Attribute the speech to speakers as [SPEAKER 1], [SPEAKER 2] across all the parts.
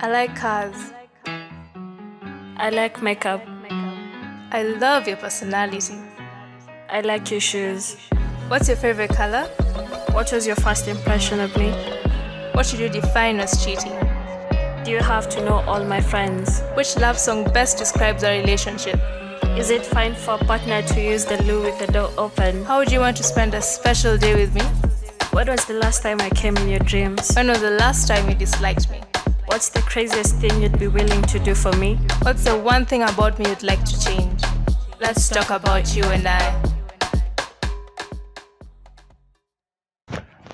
[SPEAKER 1] I like cars.
[SPEAKER 2] I like makeup.
[SPEAKER 1] I love your personality.
[SPEAKER 2] I like your shoes.
[SPEAKER 1] What's your favorite color?
[SPEAKER 2] What was your first impression of me?
[SPEAKER 1] What should you define as cheating?
[SPEAKER 2] Do you have to know all my friends?
[SPEAKER 1] Which love song best describes our relationship?
[SPEAKER 2] Is it fine for a partner to use the loo with the door open?
[SPEAKER 1] How would you want to spend a special day with me?
[SPEAKER 2] When was the last time I came in your dreams?
[SPEAKER 1] When was the last time you disliked me?
[SPEAKER 2] What's the craziest thing you'd be willing to do for me?
[SPEAKER 1] What's the one thing about me you'd like to change? Let's talk about you and I.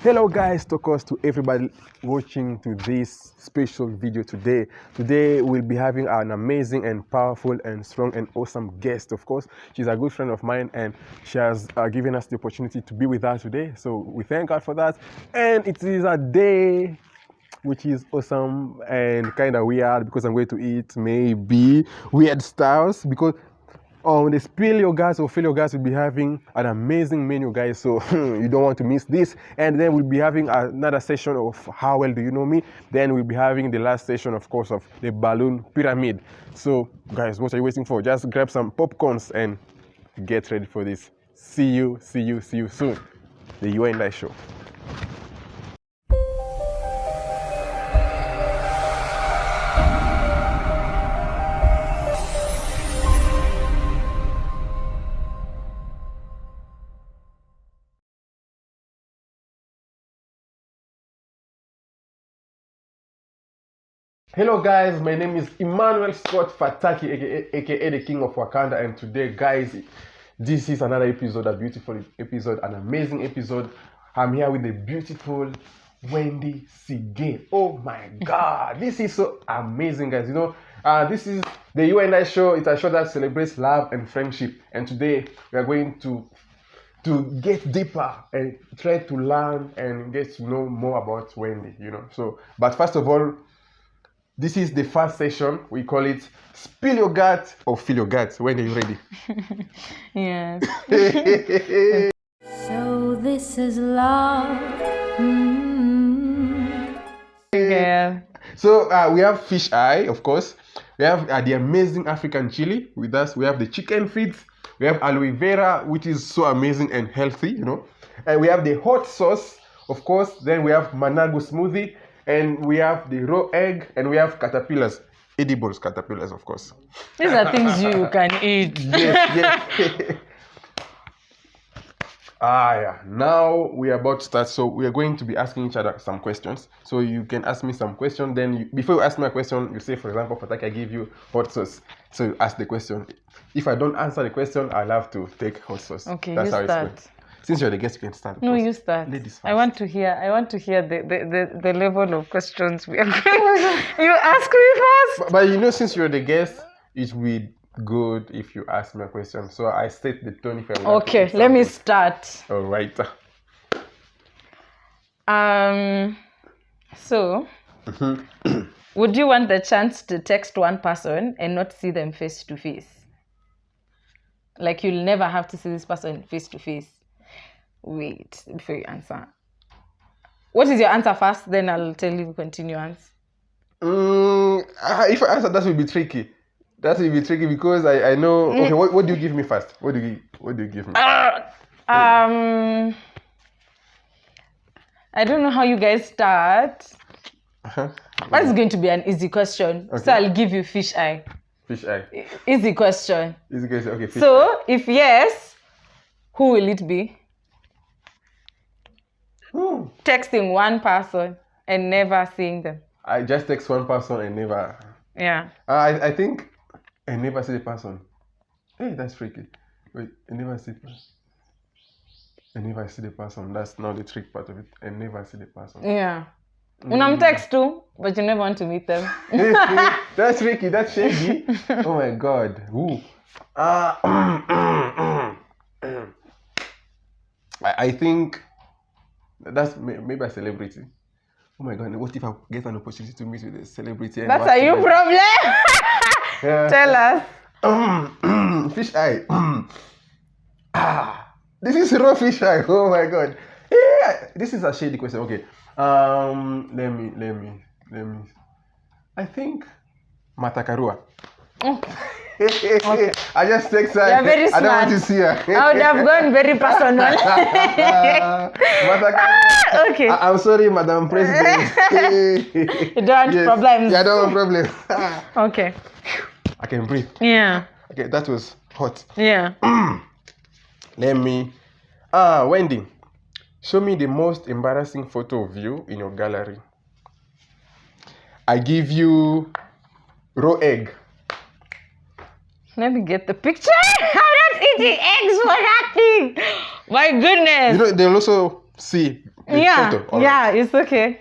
[SPEAKER 3] Hello guys, talkers to everybody watching to this special video today. Today we'll be having an amazing and powerful and strong and awesome guest. Of course, she's a good friend of mine and she has given us the opportunity to be with us today. So we thank God for that. And it is a day which is awesome and kind of weird because I'm going to eat maybe weird styles because on the Spill Your Guts or Fill Your Guts, we'll be having an amazing menu, guys. So you don't want to miss this. And then we'll be having another session of How Well Do You Know Me? Then we'll be having the last session, of course, of the Balloon Pyramid. So, guys, what are you waiting for? Just grab some popcorns and get ready for this. See you soon. The You and I Show. Hello guys, my name is Emmanuel Scott Fataki, aka the King of Wakanda, and today guys, this is another episode, a beautiful episode, an amazing episode. I'm here with the beautiful Wendy Sigey. Oh my god, this is so amazing, guys. You know, this is the You and I Show. It's a show that celebrates love and friendship, and today we are going to get deeper and try to learn and get to know more about Wendy, you know. So, but first of all, this is the first session. We call it Spill Your Guts or Fill Your Guts. When are you ready?
[SPEAKER 2] Yes.
[SPEAKER 4] So this is love.
[SPEAKER 2] Yeah.
[SPEAKER 3] So we have fish eye, of course. We have the amazing African chili with us. We have the chicken feet. We have aloe vera, which is so amazing and healthy, you know. And we have the hot sauce, of course. Then we have manago smoothie. And we have the raw egg, and we have caterpillars, edibles caterpillars, of course.
[SPEAKER 2] These are things you can eat.
[SPEAKER 3] Yes. Yeah. Now we are about to start, so we are going to be asking each other some questions. So you can ask me some question. Then before you ask me a question, you say, for example, Fataki, I give you hot sauce. So you ask the question. If I don't answer the question, I'll have to take hot sauce.
[SPEAKER 2] Okay,
[SPEAKER 3] that's
[SPEAKER 2] you
[SPEAKER 3] how
[SPEAKER 2] start.
[SPEAKER 3] It's going. Since you're the guest, you can start.
[SPEAKER 2] No, you start.
[SPEAKER 3] Ladies first.
[SPEAKER 2] I want to hear the level of questions we are going. You ask me first.
[SPEAKER 3] But you know, since you're the guest, it will be good if you ask me a question. So I state the tone if I want.
[SPEAKER 2] Okay, let me start.
[SPEAKER 3] All right.
[SPEAKER 2] So, would you want the chance to text one person and not see them face to face? Like you'll never have to see this person face to face. Wait, before you answer. What is your answer first? Then I'll tell you continuance.
[SPEAKER 3] If I answer, that will be tricky. That will be tricky because I know. Okay, what do you give me first? What do you give me?
[SPEAKER 2] I don't know how you guys start. That's going to be an easy question.
[SPEAKER 3] Okay.
[SPEAKER 2] So I'll give you fish eye.
[SPEAKER 3] Fish eye.
[SPEAKER 2] Easy question.
[SPEAKER 3] Easy question. Okay. Fish
[SPEAKER 2] So
[SPEAKER 3] eye.
[SPEAKER 2] if yes, who will it be? Texting one person and never seeing them.
[SPEAKER 3] I just text one person and never.
[SPEAKER 2] Yeah.
[SPEAKER 3] I think I never see the person. Hey, that's tricky. Wait, I never see the person. That's not the trick part of it. I never see the person.
[SPEAKER 2] Yeah. Unamtext too, but you never want to meet them.
[SPEAKER 3] That's tricky. That's shady. Oh my god. Ooh. I think that's maybe a celebrity. Oh my god, what if I get an opportunity to meet with a celebrity?
[SPEAKER 2] That's a you problem.
[SPEAKER 3] Yeah.
[SPEAKER 2] Tell us.
[SPEAKER 3] Fish eye. This is raw fish eye. Oh my god. Yeah, this is a shady question. Okay. Let me I think Matakarua.
[SPEAKER 2] Okay.
[SPEAKER 3] I just text her.
[SPEAKER 2] You're very
[SPEAKER 3] I don't want to
[SPEAKER 2] smart.
[SPEAKER 3] see her.
[SPEAKER 2] I would have gone very personal.
[SPEAKER 3] Matakarua.
[SPEAKER 2] Okay.
[SPEAKER 3] I'm sorry, Madam President.
[SPEAKER 2] You don't want problems.
[SPEAKER 3] Yeah, I don't want problems.
[SPEAKER 2] Okay.
[SPEAKER 3] I can breathe.
[SPEAKER 2] Yeah.
[SPEAKER 3] Okay, that was hot.
[SPEAKER 2] Yeah.
[SPEAKER 3] Let me. Wendy, show me the most embarrassing photo of you in your gallery. I give you raw egg.
[SPEAKER 2] Let me get the picture. I'm not eating eggs for nothing. My goodness.
[SPEAKER 3] You know, they'll also see the photo. All right.
[SPEAKER 2] It's okay.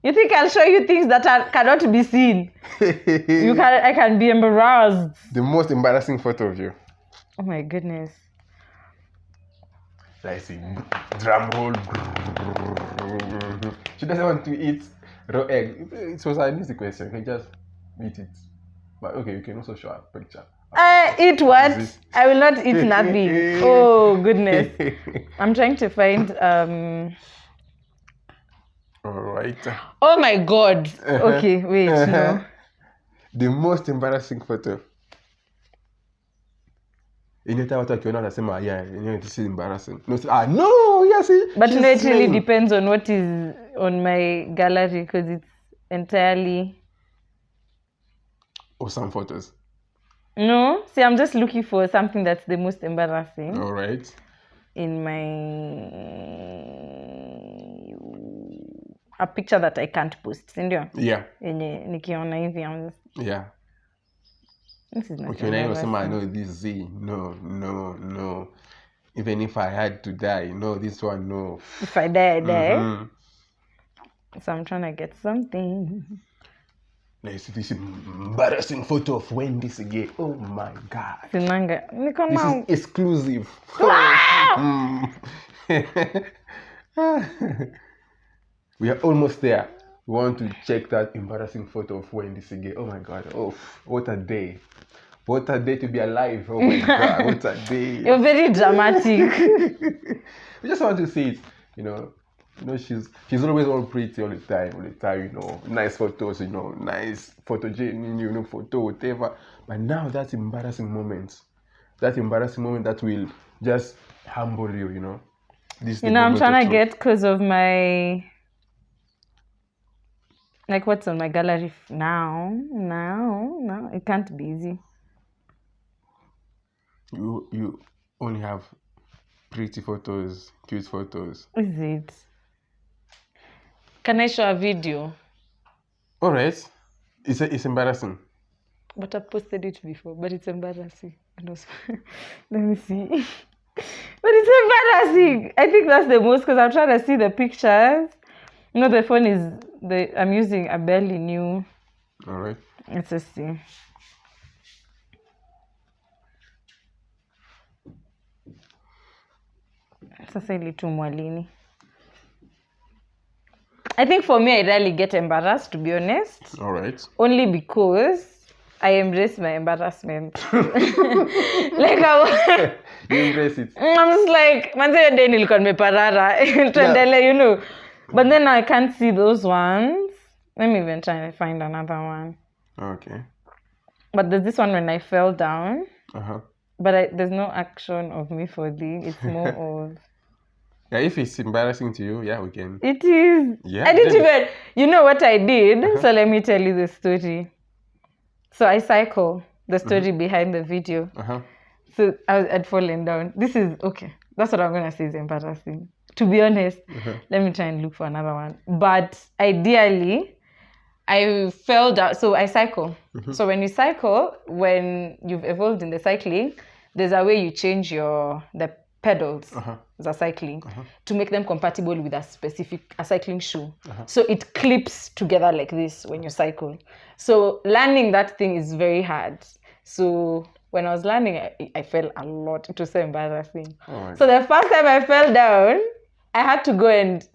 [SPEAKER 2] You think I'll show you things that cannot be seen? I can be embarrassed.
[SPEAKER 3] The most embarrassing photo of you.
[SPEAKER 2] Oh my goodness.
[SPEAKER 3] I see. Drum roll. She doesn't want to eat raw egg. It was an easy question. You can just eat it. But okay, you can also show a picture.
[SPEAKER 2] Eat what? I will not eat nothing. Oh goodness. I'm trying to find
[SPEAKER 3] All right.
[SPEAKER 2] Oh my god. Okay, wait, no.
[SPEAKER 3] The most embarrassing photo. Anytime watu akiona anasema this is embarrassing. No, yes.
[SPEAKER 2] But no, it really depends on what is on my gallery because it's entirely
[SPEAKER 3] some photos.
[SPEAKER 2] No, see, I'm just looking for something that's the most embarrassing.
[SPEAKER 3] All right.
[SPEAKER 2] In a picture that I can't post. Sindio?
[SPEAKER 3] Yeah.
[SPEAKER 2] Nikiona hivi, I'm just...
[SPEAKER 3] Yeah.
[SPEAKER 2] This is not
[SPEAKER 3] okay, now I know this Z. No. Even if I had to die, no, this one, no.
[SPEAKER 2] If I die, I die. So I'm trying to get something.
[SPEAKER 3] Let's see this embarrassing photo of Wendy Sigey. Oh my God.
[SPEAKER 2] Sinanga.
[SPEAKER 3] This is exclusive. We are almost there. We want to check that embarrassing photo of Wendy Sigey. Oh my God. Oh, what a day. What a day to be alive. Oh my God. What a day.
[SPEAKER 2] You're very dramatic.
[SPEAKER 3] We just want to see it, she's always all pretty all the time, nice photos, nice photogenic, photo, whatever. But now that embarrassing moment that will just humble you,
[SPEAKER 2] I'm trying to get because of my, like what's on my gallery now, it can't be easy.
[SPEAKER 3] You only have pretty photos, cute photos.
[SPEAKER 2] Is it? Can I show a video?
[SPEAKER 3] All right. It's embarrassing.
[SPEAKER 2] But I posted it before, but it's embarrassing. Let me see. But it's embarrassing. I think that's the most because I'm trying to see the pictures. The phone is I'm using a barely new.
[SPEAKER 3] All right.
[SPEAKER 2] Let's just see. Sasa ili tu mwalini. I think for me, I rarely get embarrassed, to be honest.
[SPEAKER 3] All right.
[SPEAKER 2] Only because I embrace my embarrassment. You
[SPEAKER 3] embrace it.
[SPEAKER 2] I'm just like, manze day nilikuwa nimeparara. But then I can't see those ones. Let me even try to find another one.
[SPEAKER 3] Okay.
[SPEAKER 2] But there's this one when I fell down.
[SPEAKER 3] Uh-huh.
[SPEAKER 2] But there's no action of me for this. It's more of...
[SPEAKER 3] Yeah, if it's embarrassing to you, we can.
[SPEAKER 2] It is.
[SPEAKER 3] Yeah.
[SPEAKER 2] I didn't even... You know what I did? Uh-huh. So let me tell you the story. So I cycle. The story behind the video.
[SPEAKER 3] Uh-huh.
[SPEAKER 2] So I'd fallen down. This is... Okay. That's what I'm going to say is embarrassing. To be honest. Let me try and look for another one. But ideally... I fell down. So I cycle. So when you cycle, when you've evolved in the cycling, there's a way you change the pedals the cycling to make them compatible with a cycling shoe. So it clips together like this when you cycle. So learning that thing is very hard. So when I was learning, I fell a lot. It was so embarrassing. So the first time I fell down, I had to go and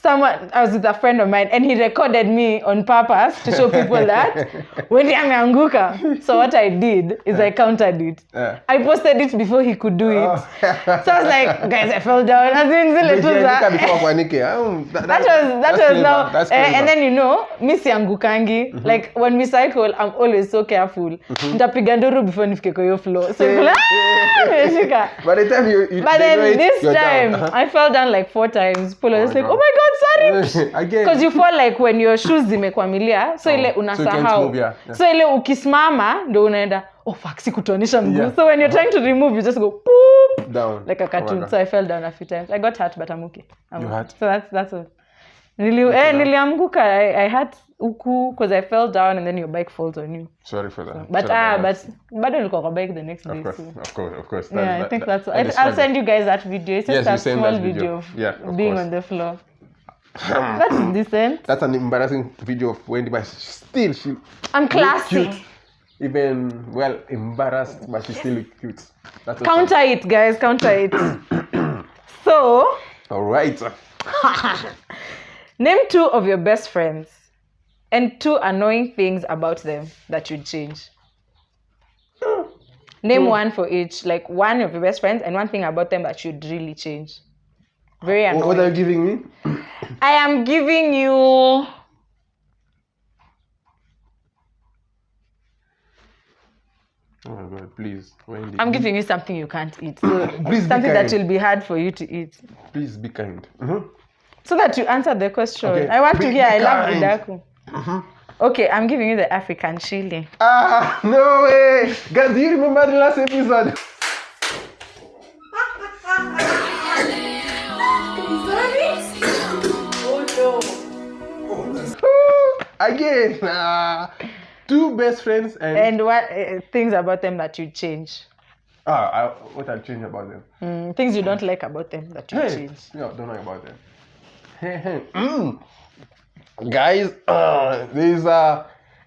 [SPEAKER 2] I was with a friend of mine and he recorded me on purpose to show people that when ameanguka. So what I did is I countered it. I posted it before he could do it. So I was like, guys, I fell down. That was now. And then misi angukangi. Like when we cycle, I'm always so careful. Nitapiga nduru before nifike kwa hiyo floor. So
[SPEAKER 3] by the time
[SPEAKER 2] but then this time I fell down like 4 times. People are just like, oh my god, sorry. Because you fall like when your shoes zimekwamilia, so ile unasahau. So ile ukisimama ndo unaenda, oh fuck, sikutoanisha mguu. So when you're trying to remove, you just go poop
[SPEAKER 3] down
[SPEAKER 2] like a cartoon. So I fell down a few times. I got hurt, but I'm okay.
[SPEAKER 3] You hurt?
[SPEAKER 2] So that's all. Nilianguka. I hurt uku because I fell down and then your bike falls on you.
[SPEAKER 3] Sorry for that.
[SPEAKER 2] So, but bado nilikuwa kwa bike the next day.
[SPEAKER 3] Of course.
[SPEAKER 2] I think that's. I'll send you guys that video. It's just a small video of being on the floor. That's decent.
[SPEAKER 3] That's an embarrassing video of Wendy, but still
[SPEAKER 2] I'm classy.
[SPEAKER 3] Cute. Even embarrassed, but she still look cute. That's
[SPEAKER 2] counter awesome. It, guys. Counter it. So.
[SPEAKER 3] All right.
[SPEAKER 2] Name 2 of your best friends and 2 annoying things about them that you'd change. Name 1 for each, like 1 of your best friends and 1 thing about them that you'd really change. Very annoying.
[SPEAKER 3] What are you giving me?
[SPEAKER 2] I am giving you...
[SPEAKER 3] Oh my god, please. Wendy,
[SPEAKER 2] I'm giving you something you can't eat. So
[SPEAKER 3] please
[SPEAKER 2] something that will be hard for you to eat.
[SPEAKER 3] Please be kind.
[SPEAKER 2] So that you answer the question.
[SPEAKER 3] Okay.
[SPEAKER 2] I want to hear, I love Udaku. Okay, I'm giving you the African chili.
[SPEAKER 3] No way! Guys, do you remember the last episode? Again, 2 best friends
[SPEAKER 2] and what things about them that you change?
[SPEAKER 3] What I'll change about them?
[SPEAKER 2] Things you don't like about them that you change.
[SPEAKER 3] No, don't like about them. Guys, there's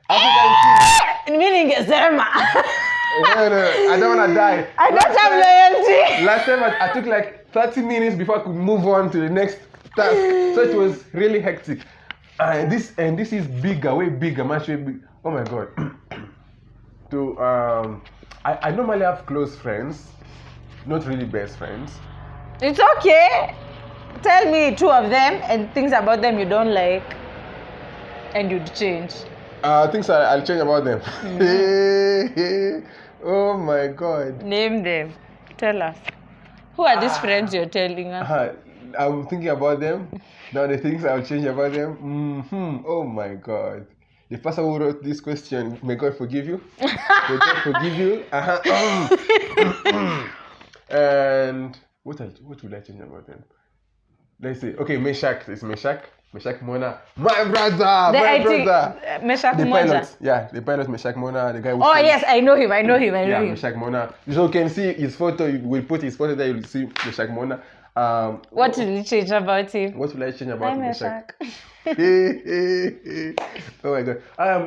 [SPEAKER 3] African
[SPEAKER 2] meaning Zerma.
[SPEAKER 3] I don't want to die.
[SPEAKER 2] I don't have loyalty.
[SPEAKER 3] Last time I took like 30 minutes before I could move on to the next task. So it was really hectic. And this is bigger, way bigger, much way big. Oh my god. I normally have close friends, not really best friends.
[SPEAKER 2] It's okay. Tell me 2 of them and things about them you don't like and you'd change.
[SPEAKER 3] Things I'll change about them. Oh my god.
[SPEAKER 2] Name them. Tell us. Who are these friends you're telling us?
[SPEAKER 3] I'm thinking about them. Now the things I'll change about them. Oh my god. The person who wrote this question, may God forgive you. May God forgive you. And what would I change about them? Let's see. Okay, Meshach. It's Meshach. Meshach Mona. My brother!
[SPEAKER 2] Meshach
[SPEAKER 3] the
[SPEAKER 2] Mona.
[SPEAKER 3] Pilot. Yeah, the pilot Meshach Mona. The guy who
[SPEAKER 2] yes, I know him.
[SPEAKER 3] Meshach Mona. So you can see his photo. We'll put his photo there. You'll see Meshach Mona.
[SPEAKER 2] What will you change about him?
[SPEAKER 3] What will I change about Meshach? Oh my god.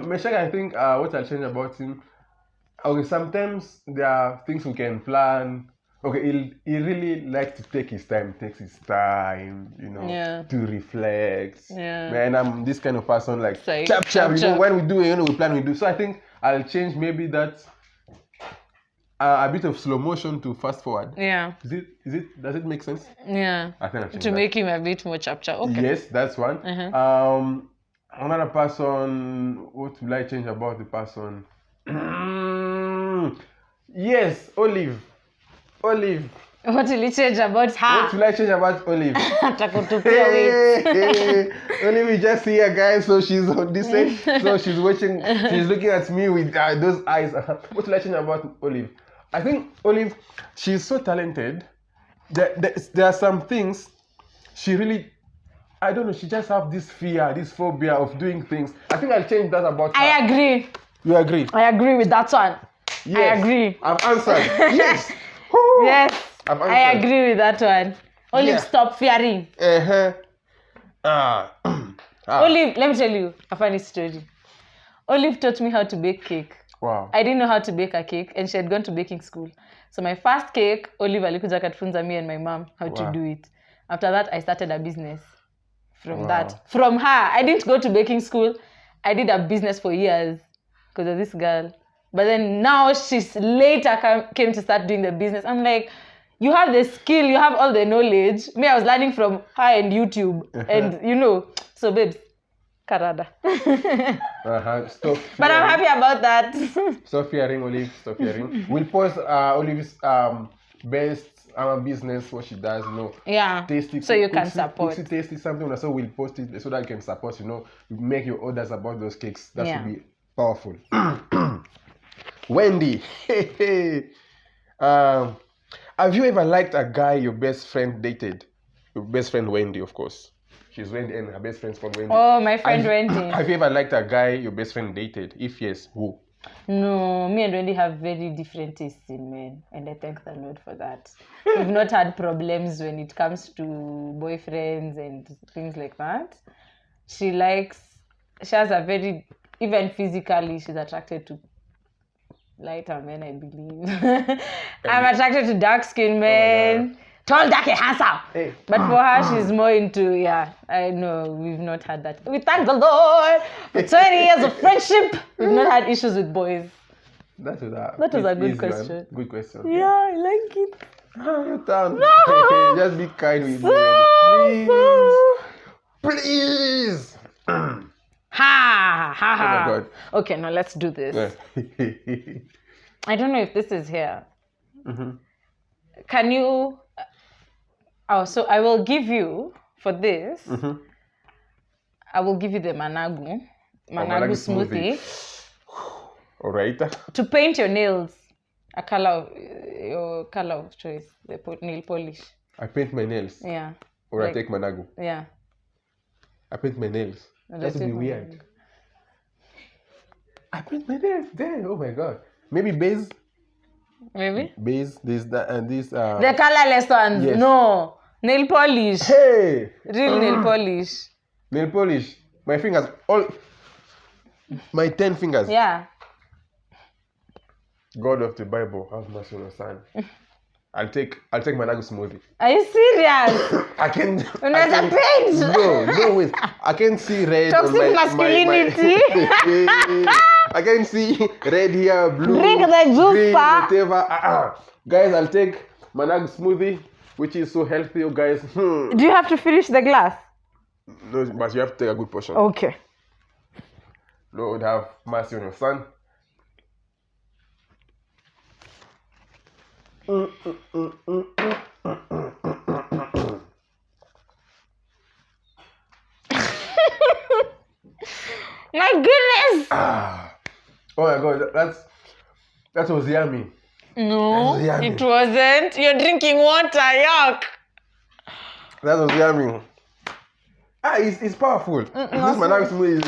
[SPEAKER 3] Meshach, I think what I'll change about him. Okay, sometimes there are things we can plan. Okay, he really likes to take his time, to reflect. Yeah. And I'm this kind of person, like, chap. When we do it, we plan, we do. So I think I'll change maybe that a bit of slow motion to fast forward.
[SPEAKER 2] Yeah.
[SPEAKER 3] Does it make sense?
[SPEAKER 2] Yeah.
[SPEAKER 3] I think I'll change
[SPEAKER 2] to make him a bit more chap. Okay.
[SPEAKER 3] Yes, that's one. Another person, what will I change about the person? Yes, Olive.
[SPEAKER 2] What will you change about her?
[SPEAKER 3] What will I change about Olive?
[SPEAKER 2] Wait.
[SPEAKER 3] Olive is just here, guys. So she's on this side. So she's watching. She's looking at me with those eyes. What will I change about Olive? I think Olive, she's so talented. There are some things she really, I don't know, she just have this fear, this phobia of doing things. I think I'll change that about her.
[SPEAKER 2] I agree.
[SPEAKER 3] You agree?
[SPEAKER 2] I agree with that one.
[SPEAKER 3] Yes.
[SPEAKER 2] I agree.
[SPEAKER 3] I've answered. Yes.
[SPEAKER 2] Yes. I agree with that one. Olive, stop fearing. Olive, let me tell you a funny story. Olive taught me how to bake cake.
[SPEAKER 3] Wow.
[SPEAKER 2] I didn't know how to bake a cake and she had gone to baking school. So my first cake, Olive alikuja akatufunza me and my mom how to do it. After that, I started a business. from that. From her, I didn't go to baking school. I did a business for years because of this girl. But then now she's later came to start doing the business. I'm like, you have the skill, you have all the knowledge. Me, I was learning from her and YouTube. And, so babes, Karada.
[SPEAKER 3] Stop.
[SPEAKER 2] But I'm happy about that.
[SPEAKER 3] Stop fearing, Olive. Stop fearing. We'll post Olive's best business, what she does,
[SPEAKER 2] Yeah.
[SPEAKER 3] Taste it.
[SPEAKER 2] So you can support.
[SPEAKER 3] Taste it, something, so we'll post it so that you can support, make your orders about those cakes. That should be powerful. Wendy. Have you ever liked a guy your best friend dated? Your best friend Wendy, of course. She's Wendy and her best friend's called Wendy.
[SPEAKER 2] Oh, my friend Wendy.
[SPEAKER 3] Have you ever liked a guy your best friend dated? If yes, who?
[SPEAKER 2] No, me and Wendy have very different tastes in men, and I thank the Lord for that. We've not had problems when it comes to boyfriends and things like that. She has a very, even physically, she's attracted to lighter men, I believe. I'm attracted to dark-skinned men. Tall, dark, and handsome. Hey. But for her, she's more into, I know, we've not had that. We thank the Lord for 20 years of friendship. We've not had issues with boys.
[SPEAKER 3] That
[SPEAKER 2] was a good question.
[SPEAKER 3] One. Good question.
[SPEAKER 2] Yeah, I like it.
[SPEAKER 3] You're done. No! Just be kind with me. Please.
[SPEAKER 2] Ha ha ha.
[SPEAKER 3] Oh my God.
[SPEAKER 2] Okay, now let's do this. I don't know if this is here. Mm-hmm. Can you... so I will give you, for this, I will give you the Managu smoothie.
[SPEAKER 3] All right.
[SPEAKER 2] To paint your nails, your color of choice, the nail polish.
[SPEAKER 3] I paint my nails?
[SPEAKER 2] Yeah.
[SPEAKER 3] Or I take Managu?
[SPEAKER 2] Yeah.
[SPEAKER 3] I paint my nails? That would be weird. I paint my nails? Damn, oh my God. Maybe base?
[SPEAKER 2] Maybe?
[SPEAKER 3] Base, this, that, and this.
[SPEAKER 2] The colorless ones? Yes. No. Nail polish.
[SPEAKER 3] Hey!
[SPEAKER 2] Real nail polish.
[SPEAKER 3] Nail polish. My fingers, my 10 fingers.
[SPEAKER 2] Yeah.
[SPEAKER 3] God of the Bible, have mercy on your son. I'll take Managu smoothie.
[SPEAKER 2] Are you serious?
[SPEAKER 3] I can.
[SPEAKER 2] When there's a paint.
[SPEAKER 3] No, wait. I can see red.
[SPEAKER 2] Toxic masculinity.
[SPEAKER 3] I can see red here, blue,
[SPEAKER 2] drink the juice,
[SPEAKER 3] green, whatever. Guys, I'll take Managu smoothie, which is so healthy, you guys.
[SPEAKER 2] Do you have to finish the glass?
[SPEAKER 3] No, but you have to take a good portion.
[SPEAKER 2] Okay.
[SPEAKER 3] Lord, have mercy on your son.
[SPEAKER 2] My goodness!
[SPEAKER 3] Oh my God, that was yummy.
[SPEAKER 2] No, it wasn't. You're drinking water, yuck.
[SPEAKER 3] That was yummy. It's powerful. This Managu smoothie is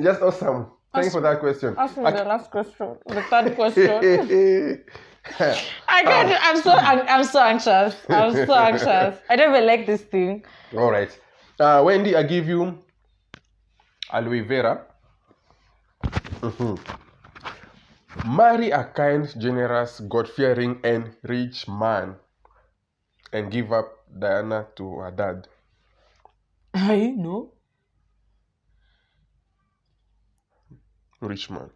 [SPEAKER 3] just awesome. Thank you for that question.
[SPEAKER 2] Ask me the last question, the third question. I'm so anxious. I don't even like this thing.
[SPEAKER 3] All right. Wendy, I give you aloe vera. Marry a kind, generous, God-fearing, and rich man, and give up Diana to her dad.
[SPEAKER 2] I know.
[SPEAKER 3] Rich man.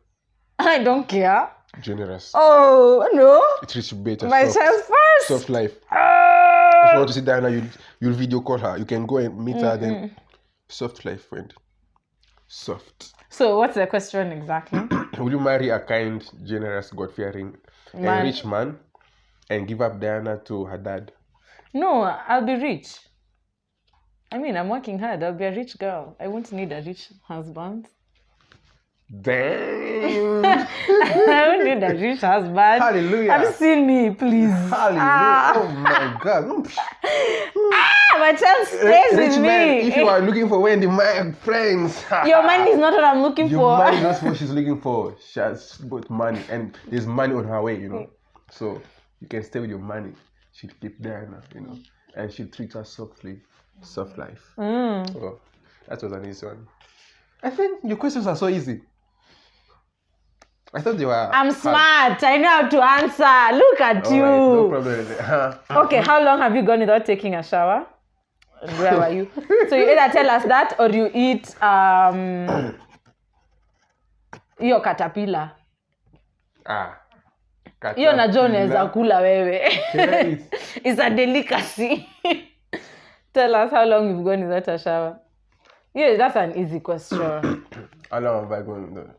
[SPEAKER 2] I don't care.
[SPEAKER 3] Generous.
[SPEAKER 2] Oh, no.
[SPEAKER 3] It treats you better.
[SPEAKER 2] My child first.
[SPEAKER 3] Soft life. If you want to see Diana, you'll video call her. You can go and meet her then. Soft life, friend. Soft.
[SPEAKER 2] So what's the question exactly?
[SPEAKER 3] Would you marry a kind, generous, God-fearing, and rich man and give up Diana to her dad?
[SPEAKER 2] No, I'll be rich. I mean, I'm working hard. I'll be a rich girl. I won't need a rich husband.
[SPEAKER 3] Damn.
[SPEAKER 2] I don't need a rich husband.
[SPEAKER 3] Hallelujah.
[SPEAKER 2] Have you seen me, please?
[SPEAKER 3] Hallelujah. Oh my God.
[SPEAKER 2] My child stays with me.
[SPEAKER 3] If you are looking for Wendy, my friends.
[SPEAKER 2] Your money is not what I'm looking for.
[SPEAKER 3] Your money is not what she's looking for. She has got money and there's money on her way, So you can stay with your money. She'll keep Diana, and she'll treat her softly. Soft life. So that was an easy one. I think your questions are so easy. I thought they were.
[SPEAKER 2] I'm smart. I know how to answer. Look at you.
[SPEAKER 3] Right, no problem.
[SPEAKER 2] Okay, how long have you gone without taking a shower? Where were you? So you either tell us that or you eat hiyo caterpillar. Hiyo najua unaweza kula wewe. It's a delicacy. Tell us how long you've gone without a shower. Yeah, that's an easy question.
[SPEAKER 3] How long have I gone?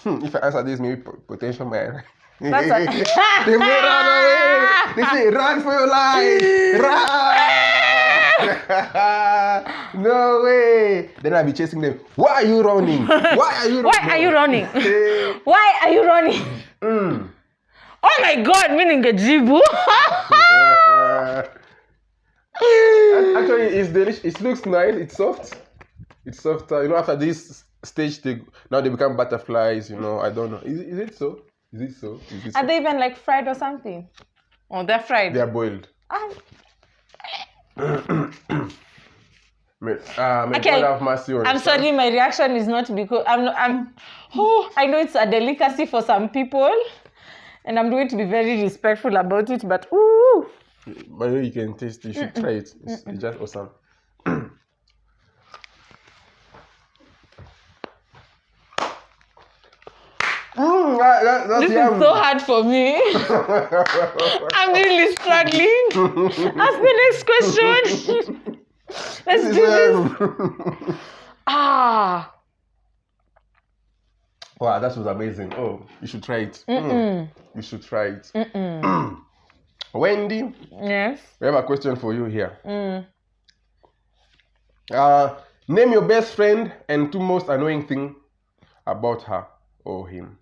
[SPEAKER 3] If I answer this, maybe potential man. They may run away. They say, run for your life. Run. No way. Then I'll be chasing them. Why are you running? Why are you running?
[SPEAKER 2] Why are you running? Why are you running? Oh my God, meaning Gajibu.
[SPEAKER 3] Actually, it's delicious. It looks nice. It's soft. It's soft. After this stage, now they become butterflies. I don't know. Is it so? Is it so?
[SPEAKER 2] Are they even like fried or something? Oh, they're fried.
[SPEAKER 3] They are boiled. May God have mercy on
[SPEAKER 2] I'm sorry, my reaction is not because I know it's a delicacy for some people, and I'm going to be very respectful about it, but ooh.
[SPEAKER 3] By the way, you can taste it. You should try it. It's just awesome.
[SPEAKER 2] This is so hard for me. I'm really struggling. Ask the next question. Let's do this.
[SPEAKER 3] Wow, that was amazing. Oh, you should try it. You should try it. Wendy?
[SPEAKER 2] Yes?
[SPEAKER 3] We have a question for you here. Name your best friend and two most annoying things about her or him.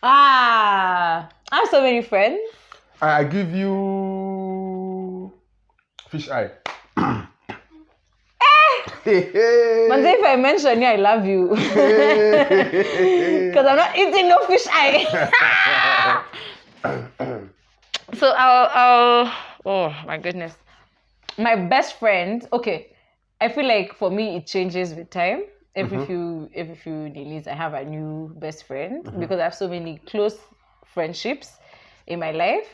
[SPEAKER 2] I have so many friends.
[SPEAKER 3] I give you fish eye.
[SPEAKER 2] But if I mention you, I love you. Because I'm not eating no fish eye. So I'll oh my goodness. My best friend, okay. I feel like for me it changes with time. Every few days I have a new best friend because I have so many close friendships in my life.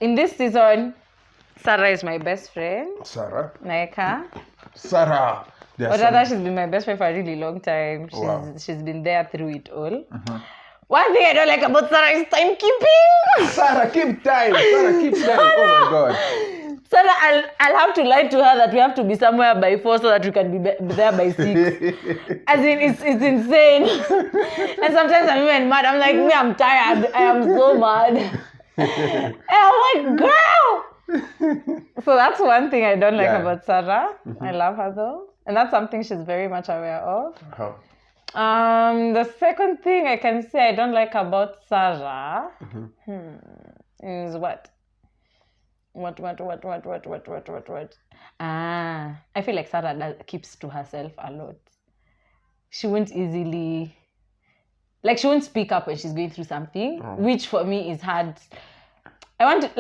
[SPEAKER 2] In this season, Sarah is my best friend.
[SPEAKER 3] Sarah?
[SPEAKER 2] Naika.
[SPEAKER 3] Sarah.
[SPEAKER 2] But rather, she's been my best friend for a really long time. She's been there through it all. One thing I don't like about Sarah is timekeeping.
[SPEAKER 3] Sarah, keep time. Sarah, keep time. Oh my God.
[SPEAKER 2] Sarah, I'll have to lie to her that we have to be somewhere by 4 so that we can be there by 6. As in, it's insane. And sometimes I'm even mad. I'm like, I'm tired. I am so mad. And I'm like, girl. So that's one thing I don't like about Sarah. I love her though. And that's something she's very much aware of. The second thing I can say I don't like about Sarah is what? What? I feel like Sarah keeps to herself a lot. She won't easily, she won't speak up when she's going through something, which for me is hard. I want to,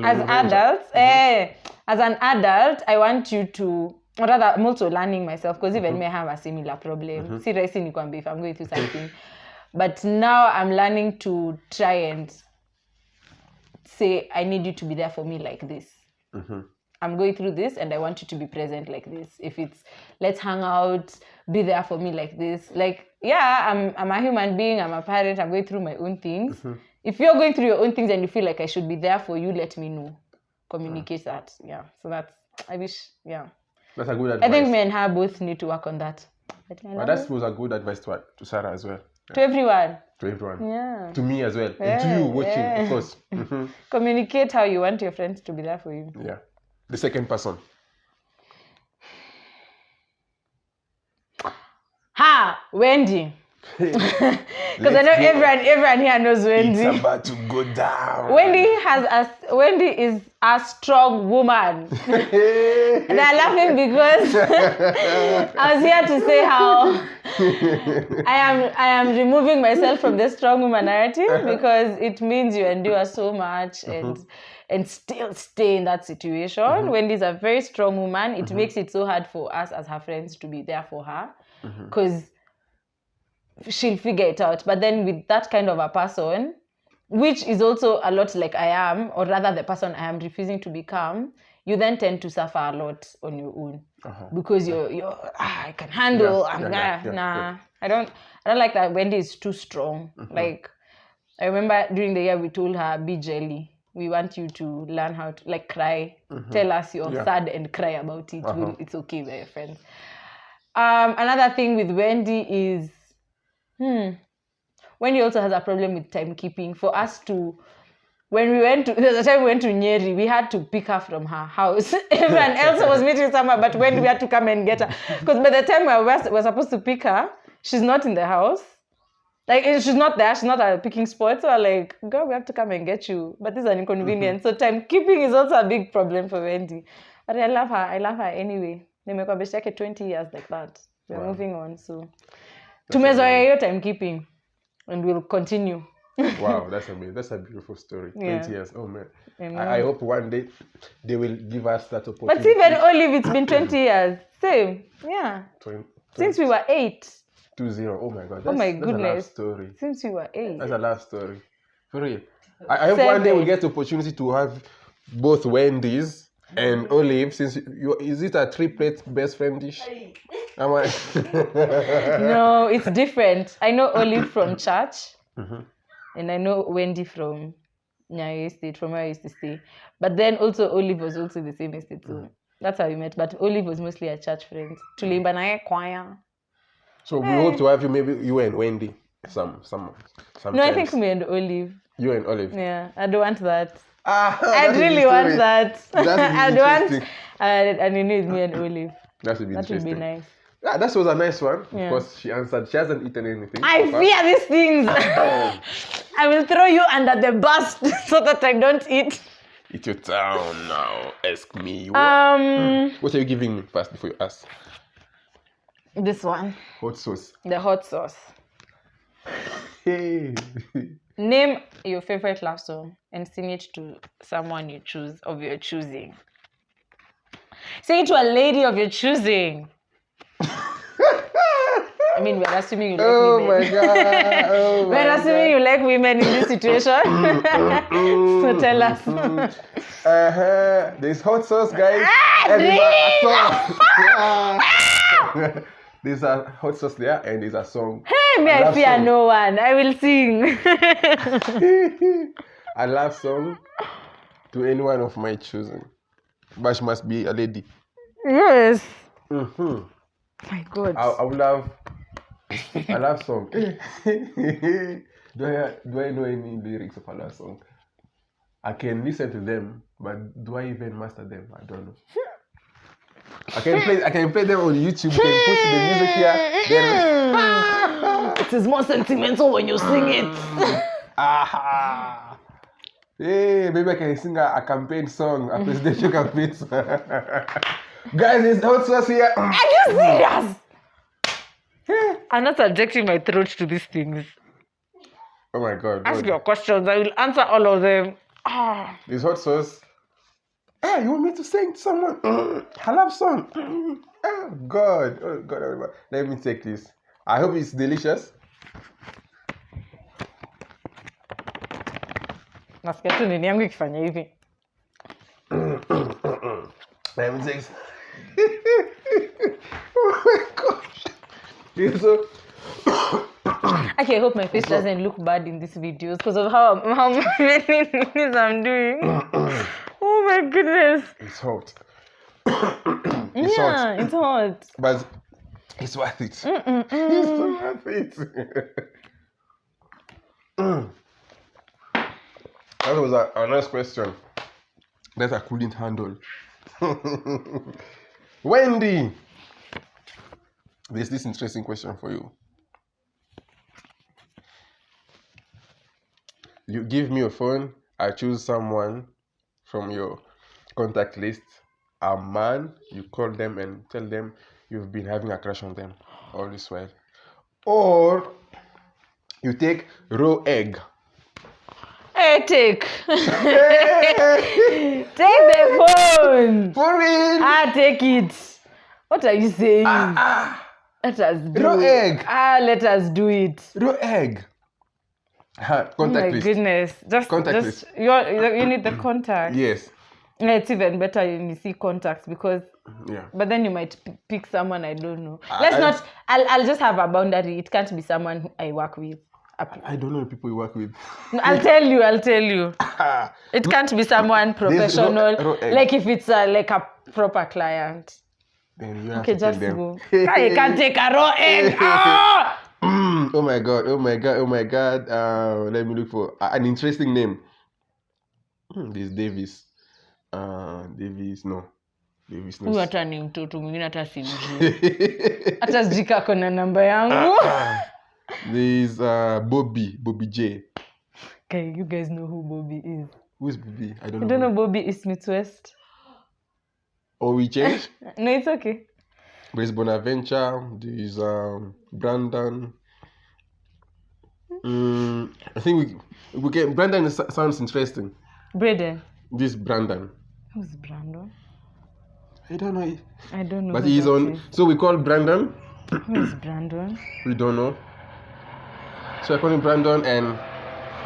[SPEAKER 2] as adults, as an adult, I want you to, or rather, I'm also learning myself, because even me, I have a similar problem. See, if I'm going through something. But now I'm learning to try and say, I need you to be there for me like this. I'm going through this and I want you to be present like this. If it's, let's hang out, be there for me like this. I'm a human being, I'm a parent, I'm going through my own things. If you're going through your own things and you feel like I should be there for you, let me know. Communicate that. Yeah. So that's, I wish,
[SPEAKER 3] That's a good advice.
[SPEAKER 2] I think me and her both need to work on that.
[SPEAKER 3] But that was a good advice to Sarah as well.
[SPEAKER 2] To everyone.
[SPEAKER 3] To everyone.
[SPEAKER 2] Yeah.
[SPEAKER 3] To me as well. And to you watching, of course.
[SPEAKER 2] Communicate how you want your friends to be there for you.
[SPEAKER 3] Yeah. The second person.
[SPEAKER 2] Wendy. Because I know everyone here knows Wendy.
[SPEAKER 3] It's about to go down.
[SPEAKER 2] Wendy is a strong woman. And I'm laughing because I was here to say how I am removing myself from the strong woman narrative because it means you endure so much and still stay in that situation. Wendy's a very strong woman. It makes it so hard for us as her friends to be there for her because she'll figure it out. But then with that kind of a person, which is also a lot like I am, or rather the person I am refusing to become, you then tend to suffer a lot on your own because you're I can handle. I don't like that. Wendy is too strong. Like I remember during the year we told her, be jelly. We want you to learn how to like cry. Tell us you're sad and cry about it. It's okay, we're your friends. Another thing with Wendy is Wendy also has a problem with timekeeping. For us to, there's a time we went to Nyeri, we had to pick her from her house. Everyone else was meeting somewhere, but Wendy, we had to come and get her. Because by the time we were supposed to pick her, she's not in the house. Like, she's not there. She's not at a picking spot. So we're like, girl, we have to come and get you. But this is an inconvenience. So timekeeping is also a big problem for Wendy. But I love her anyway. Nimekuwa best yake 20 years like that. We're moving on. So tumezoea hiyo timekeeping. And we'll continue.
[SPEAKER 3] Wow, that's amazing. That's a beautiful story. 20 years. Oh man. I hope one day they will give us that opportunity.
[SPEAKER 2] But even Olive, it's been 20 years. Same. Yeah.
[SPEAKER 3] 20.
[SPEAKER 2] Since we were 8.
[SPEAKER 3] 20. Oh my God.
[SPEAKER 2] Oh my goodness.
[SPEAKER 3] That's a love story.
[SPEAKER 2] Since we were 8.
[SPEAKER 3] That's a love story. For real. I hope one day we get the opportunity to have both Wendy's and Olive, since is it a triplet best friend dish?
[SPEAKER 2] No, it's different. I know Olive from church, and I know Wendy from Nyayo Estate, from where I used to stay. But then also Olive was also the same estate, so that's how we met. But Olive was mostly a church friend. Tulimba naye choir.
[SPEAKER 3] So we hope to have you, maybe you and Wendy, some.
[SPEAKER 2] No, I think me and Olive.
[SPEAKER 3] You and Olive.
[SPEAKER 2] Yeah, I don't want that. I really want that. I'd want, and you need me and Olive.
[SPEAKER 3] That would be
[SPEAKER 2] interesting. That would be nice.
[SPEAKER 3] Yeah, that was a nice one because she answered. She hasn't eaten anything.
[SPEAKER 2] I fear these things. I will throw you under the bus so that I don't eat.
[SPEAKER 3] It's your town now. Ask me. What are you giving me first before you ask?
[SPEAKER 2] This one.
[SPEAKER 3] Hot sauce.
[SPEAKER 2] The hot sauce.
[SPEAKER 3] Hey.
[SPEAKER 2] Name your favorite love song and sing it to someone you choose, of your choosing. Sing it to a lady of your choosing. I mean, we're assuming you like women.
[SPEAKER 3] Oh my God.
[SPEAKER 2] We're assuming you like women in this situation. So tell us.
[SPEAKER 3] There's hot sauce, guys. There's a hot sauce there, and there's a song.
[SPEAKER 2] Hey, me, I fear no one. I will sing.
[SPEAKER 3] A love song to anyone of my choosing. But she must be a lady.
[SPEAKER 2] Yes. My God.
[SPEAKER 3] I would love a love song. do I know any lyrics of a love song? I can listen to them, but do I even master them? I don't know. I can play them on YouTube. You can put the music here. Then
[SPEAKER 2] it is more sentimental when you sing it.
[SPEAKER 3] Hey, maybe I can sing a campaign song, a presidential campaign song. Guys, it's hot sauce here.
[SPEAKER 2] Are you serious? I'm not subjecting my throat to these things.
[SPEAKER 3] Oh my God.
[SPEAKER 2] Ask your questions. I will answer all of them.
[SPEAKER 3] This hot sauce. Hey, you want me to sing to someone? I love song. Oh God. Let me take this. I hope it's delicious.
[SPEAKER 2] Nasikia tu nini yangu ikifanya hivi.
[SPEAKER 3] Let me take. Oh my gosh. It's so.
[SPEAKER 2] Okay, I hope my face doesn't look bad in these videos because of how many things I'm doing. Oh my goodness.
[SPEAKER 3] It's hot.
[SPEAKER 2] It's hot. It's hot.
[SPEAKER 3] But it's worth it. It's worth it. That was a nice question that I couldn't handle. Wendy, there's this interesting question for you. You give me your phone, I choose someone from your contact list, a man, you call them and tell them you've been having a crush on them all this while. Or you take raw egg.
[SPEAKER 2] Hey, take. Take the phone.
[SPEAKER 3] For real?
[SPEAKER 2] Take it. What are you saying? Let us do
[SPEAKER 3] raw
[SPEAKER 2] it.
[SPEAKER 3] egg.
[SPEAKER 2] Let us do it.
[SPEAKER 3] Raw egg. Contact
[SPEAKER 2] Oh my
[SPEAKER 3] list.
[SPEAKER 2] goodness.
[SPEAKER 3] Contact
[SPEAKER 2] Just you need the contact.
[SPEAKER 3] Yes.
[SPEAKER 2] Yeah, it's even better when you see contacts because
[SPEAKER 3] Yeah.
[SPEAKER 2] but then you might pick someone I don't know.
[SPEAKER 3] I-
[SPEAKER 2] I'll just have a boundary. It can't be someone who I work with.
[SPEAKER 3] I don't know the people you work with.
[SPEAKER 2] No, I'll tell you. It can't be someone professional.
[SPEAKER 3] egg.
[SPEAKER 2] Like if it's like a proper client.
[SPEAKER 3] Then you have
[SPEAKER 2] Okay,
[SPEAKER 3] to tell
[SPEAKER 2] just
[SPEAKER 3] them.
[SPEAKER 2] go. I can't take a raw egg. Ah!
[SPEAKER 3] Oh my god. Let me look for an interesting name. This Davis. Davis no.
[SPEAKER 2] Huyu hata ni mtoto mwingine hata simjui. Hata sijika kona namba yangu.
[SPEAKER 3] There's Bobby J.
[SPEAKER 2] Okay, you guys know who Bobby is.
[SPEAKER 3] Who's Bobby? I don't
[SPEAKER 2] You
[SPEAKER 3] know.
[SPEAKER 2] don't know Bobby is Smith West?
[SPEAKER 3] Oh, we change?
[SPEAKER 2] No, it's okay.
[SPEAKER 3] There's Bonaventure. There's Brandon. I think we get Brandon. Sounds interesting.
[SPEAKER 2] Braden.
[SPEAKER 3] This Brandon.
[SPEAKER 2] Who's Brandon?
[SPEAKER 3] I don't know.
[SPEAKER 2] I don't know.
[SPEAKER 3] But
[SPEAKER 2] who
[SPEAKER 3] he's
[SPEAKER 2] that
[SPEAKER 3] on.
[SPEAKER 2] is.
[SPEAKER 3] So we call Brandon.
[SPEAKER 2] Who is Brandon?
[SPEAKER 3] We don't know. So I call him Brandon and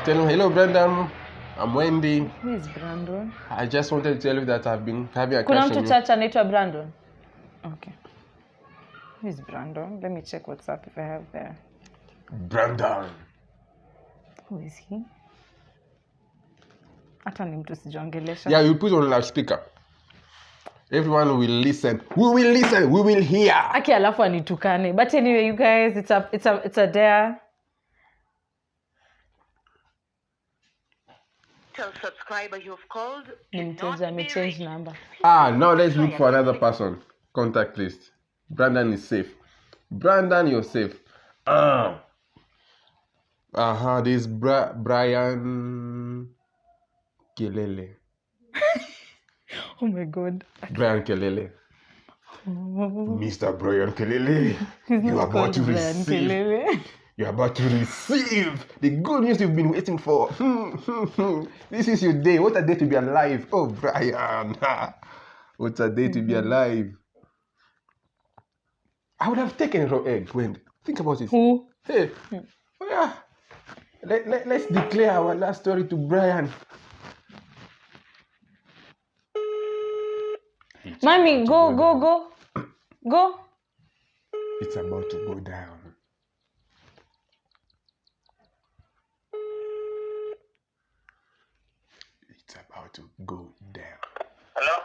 [SPEAKER 3] tell him, hello, Brandon. I'm Wendy.
[SPEAKER 2] Who is Brandon?
[SPEAKER 3] I just wanted to tell you that I've been having a
[SPEAKER 2] Kuna
[SPEAKER 3] crush
[SPEAKER 2] mtu
[SPEAKER 3] on you.
[SPEAKER 2] chacha anaitwa Brandon? Okay. Who is Brandon? Let me check WhatsApp if I have there.
[SPEAKER 3] Brandon.
[SPEAKER 2] Who is he? Hata ni mtu sijaongelesha.
[SPEAKER 3] Yeah, you put on loudspeaker. Everyone will listen. We will listen. We will hear.
[SPEAKER 2] Aki alafu anitukane. But anyway, you guys, it's a dare.
[SPEAKER 5] Tell subscriber you've called.
[SPEAKER 2] Ni mteja amechange number.
[SPEAKER 3] Now let's look for another person. Contact list. Brandon is safe. Brandon, you're safe. This Brian Kelele.
[SPEAKER 2] Oh my god.
[SPEAKER 3] Brian Kelele. Mr. Brian Kelele.
[SPEAKER 2] He's
[SPEAKER 3] You are
[SPEAKER 2] not
[SPEAKER 3] about
[SPEAKER 2] called
[SPEAKER 3] to
[SPEAKER 2] Brian
[SPEAKER 3] receive.
[SPEAKER 2] Kelele.
[SPEAKER 3] You're about to receive the good news you've been waiting for. This is your day. What a day to be alive. Oh, Brian. What a day to be alive. I would have taken raw egg. Wendy. Think about it.
[SPEAKER 2] Who?
[SPEAKER 3] Hey. Oh, yeah. Let's declare our last story to Brian.
[SPEAKER 2] Mommy, go. Go.
[SPEAKER 3] It's about to go down. It's about to go down.
[SPEAKER 5] Hello?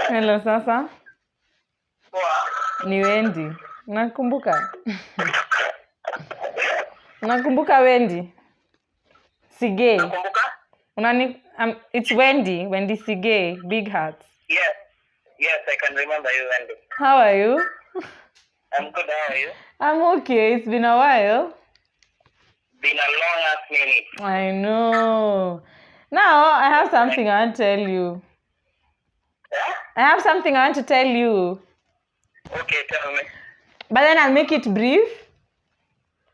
[SPEAKER 2] Hello, sasa.
[SPEAKER 5] Poa.
[SPEAKER 2] Ni Wendy. Nakumbuka. Nakumbuka Wendy. Sigey.
[SPEAKER 5] Kumbuka?
[SPEAKER 2] It's Wendy Sigey, Big Hearts.
[SPEAKER 5] Yes, I can remember you, Wendy.
[SPEAKER 2] How are you?
[SPEAKER 5] I'm good, how are you?
[SPEAKER 2] I'm okay. It's been a while.
[SPEAKER 5] Been a long ass minute.
[SPEAKER 2] I know. Now, I have something I want to tell you.
[SPEAKER 5] Yeah?
[SPEAKER 2] I have something I want to tell you.
[SPEAKER 5] Okay, tell me.
[SPEAKER 2] But then I'll make it brief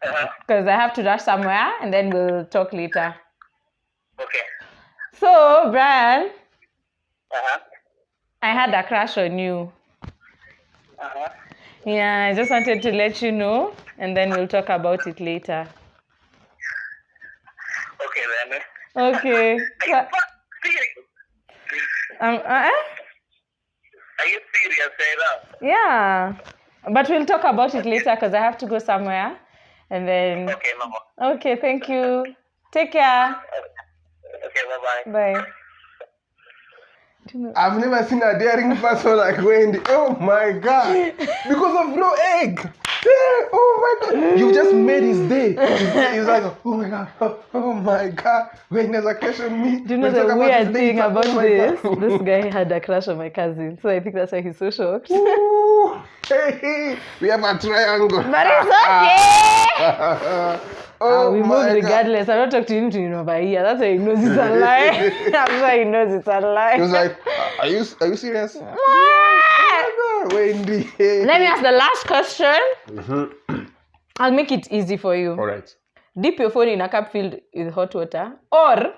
[SPEAKER 5] Uh-huh.
[SPEAKER 2] because I have to rush somewhere and then we'll talk later.
[SPEAKER 5] Okay.
[SPEAKER 2] So, Brian,
[SPEAKER 5] Uh-huh.
[SPEAKER 2] I had a crush on you.
[SPEAKER 5] Uh-huh.
[SPEAKER 2] Yeah, I just wanted to let you know and then we'll talk about it later.
[SPEAKER 5] Okay, then.
[SPEAKER 2] Okay.
[SPEAKER 5] Are you serious?
[SPEAKER 2] Uh,
[SPEAKER 5] Are you serious, Sarah?
[SPEAKER 2] yeah. But we'll talk about it later because I have to go somewhere. And then,
[SPEAKER 5] Okay, Mama.
[SPEAKER 2] okay, thank you. Take care.
[SPEAKER 5] Okay, bye-bye.
[SPEAKER 2] Bye.
[SPEAKER 3] I've never seen a daring person like Wendy. Oh my god. Because of raw egg. Yeah, oh my god. You just made his day. He's like, oh my god. Oh my god. When there's a crush on me.
[SPEAKER 2] Do you know
[SPEAKER 3] we talk
[SPEAKER 2] the
[SPEAKER 3] about
[SPEAKER 2] weird
[SPEAKER 3] his
[SPEAKER 2] thing
[SPEAKER 3] day,
[SPEAKER 2] about
[SPEAKER 3] oh my
[SPEAKER 2] this?
[SPEAKER 3] God.
[SPEAKER 2] This guy had a crush on my cousin. So I think that's why he's so shocked.
[SPEAKER 3] Ooh, hey, we have a triangle.
[SPEAKER 2] But it's okay.
[SPEAKER 3] Oh
[SPEAKER 2] We move
[SPEAKER 3] my god.
[SPEAKER 2] regardless. I don't talk to him to over here. That's why he knows it's a lie. That's why he knows it's a lie.
[SPEAKER 3] He was like, are you serious? Oh my god, Wendy.
[SPEAKER 2] Let me ask the last question. I'll make it easy for you.
[SPEAKER 3] All right.
[SPEAKER 2] Dip your phone in a cup filled with hot water or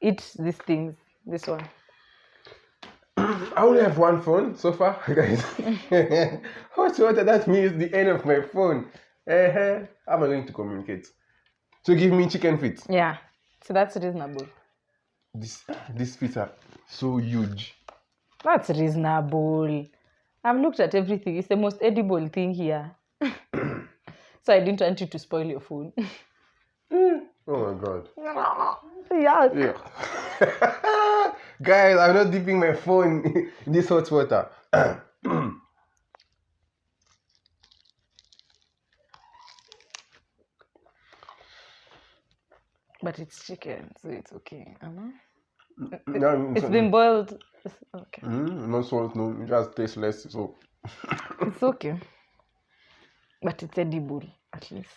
[SPEAKER 2] eat these things. This one.
[SPEAKER 3] I only have one phone so far, guys. Hot water, that means the end of my phone. How am I going to communicate? So give me chicken feet.
[SPEAKER 2] Yeah. So that's reasonable.
[SPEAKER 3] These feet are so huge.
[SPEAKER 2] That's reasonable. I've looked at everything. It's the most edible thing here. So I didn't want you to spoil your food.
[SPEAKER 3] Oh my god.
[SPEAKER 2] Yuck.
[SPEAKER 3] Yeah. Guys, I'm not dipping my phone in this hot water.
[SPEAKER 2] But it's chicken, so it's okay.
[SPEAKER 3] No,
[SPEAKER 2] It's been boiled. It's okay.
[SPEAKER 3] no salt, no, it just tastes less. So
[SPEAKER 2] It's okay. But it's edible, at least.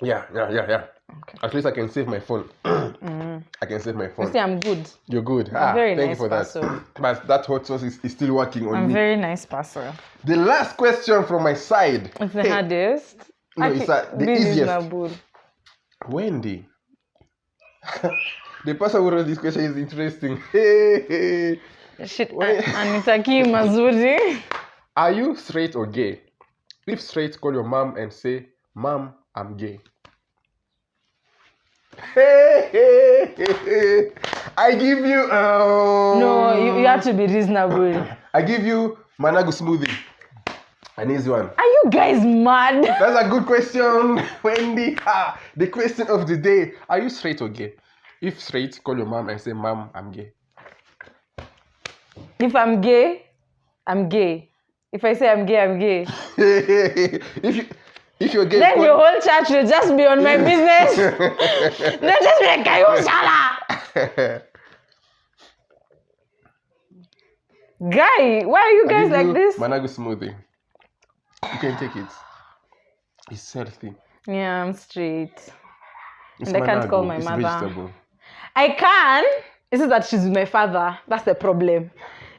[SPEAKER 3] yeah.
[SPEAKER 2] Okay.
[SPEAKER 3] At least I can save my phone. I can save my
[SPEAKER 2] You
[SPEAKER 3] phone.
[SPEAKER 2] see, I'm good.
[SPEAKER 3] You're good.
[SPEAKER 2] very
[SPEAKER 3] thank
[SPEAKER 2] nice
[SPEAKER 3] you for that.
[SPEAKER 2] person.
[SPEAKER 3] But that hot sauce is still working on
[SPEAKER 2] I'm
[SPEAKER 3] me.
[SPEAKER 2] very nice person.
[SPEAKER 3] The last question from my side.
[SPEAKER 2] It's the hardest.
[SPEAKER 3] No, it's the
[SPEAKER 2] Be
[SPEAKER 3] easiest.
[SPEAKER 2] reasonable.
[SPEAKER 3] Wendy. The person who wrote this question is interesting. Hey.
[SPEAKER 2] Shit, anitaki mazuri.
[SPEAKER 3] Are you straight or gay? If straight, call your mom and say, Mom, I'm gay. Hey. I give you...
[SPEAKER 2] No, you have to be reasonable.
[SPEAKER 3] I give you Managu smoothie. An easy one.
[SPEAKER 2] Are you guys mad?
[SPEAKER 3] That's a good question, Wendy. The question of the day. Are you straight or gay? If straight, call your mom and say, Mom, I'm gay.
[SPEAKER 2] If I'm gay, I'm gay. If I say I'm gay, I'm gay.
[SPEAKER 3] if you're gay,
[SPEAKER 2] Then
[SPEAKER 3] call...
[SPEAKER 2] your whole church will just be on my business. They'll just be like, Kayushala. Guy, why are you guys like this?
[SPEAKER 3] Managu smoothie. You can take it. It's healthy.
[SPEAKER 2] Yeah, I'm straight.
[SPEAKER 3] It's
[SPEAKER 2] And I can't
[SPEAKER 3] Managu.
[SPEAKER 2] call my
[SPEAKER 3] It's
[SPEAKER 2] mother.
[SPEAKER 3] vegetable.
[SPEAKER 2] I can. It's just that she's with my father. That's the problem.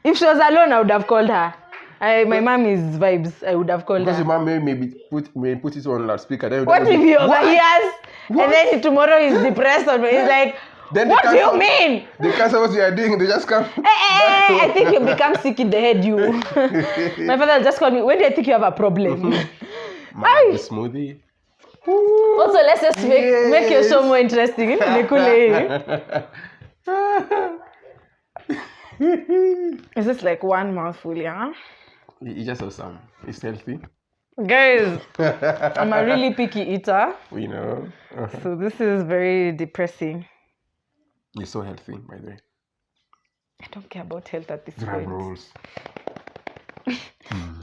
[SPEAKER 2] If she was alone, I would have called her. My mom is vibes. I would have called
[SPEAKER 3] Because
[SPEAKER 2] her.
[SPEAKER 3] your mom may put it on loudspeaker. Then
[SPEAKER 2] What if he overhears and then tomorrow he's depressed or he's like,
[SPEAKER 3] Then
[SPEAKER 2] what do you mean?
[SPEAKER 3] They cancel what you are doing. They just come.
[SPEAKER 2] Hey, I think you become sick in the head, you. My father just called me. When do you think you have a problem?
[SPEAKER 3] Managu smoothie.
[SPEAKER 2] Also, let's just make your show more interesting. Is this like one mouthful, yeah?
[SPEAKER 3] It's just awesome. It's healthy.
[SPEAKER 2] Guys, I'm a really picky eater.
[SPEAKER 3] We know.
[SPEAKER 2] So this is very depressing.
[SPEAKER 3] You're so healthy, by the way.
[SPEAKER 2] I don't care about health at this
[SPEAKER 3] Grab
[SPEAKER 2] point.
[SPEAKER 3] rolls.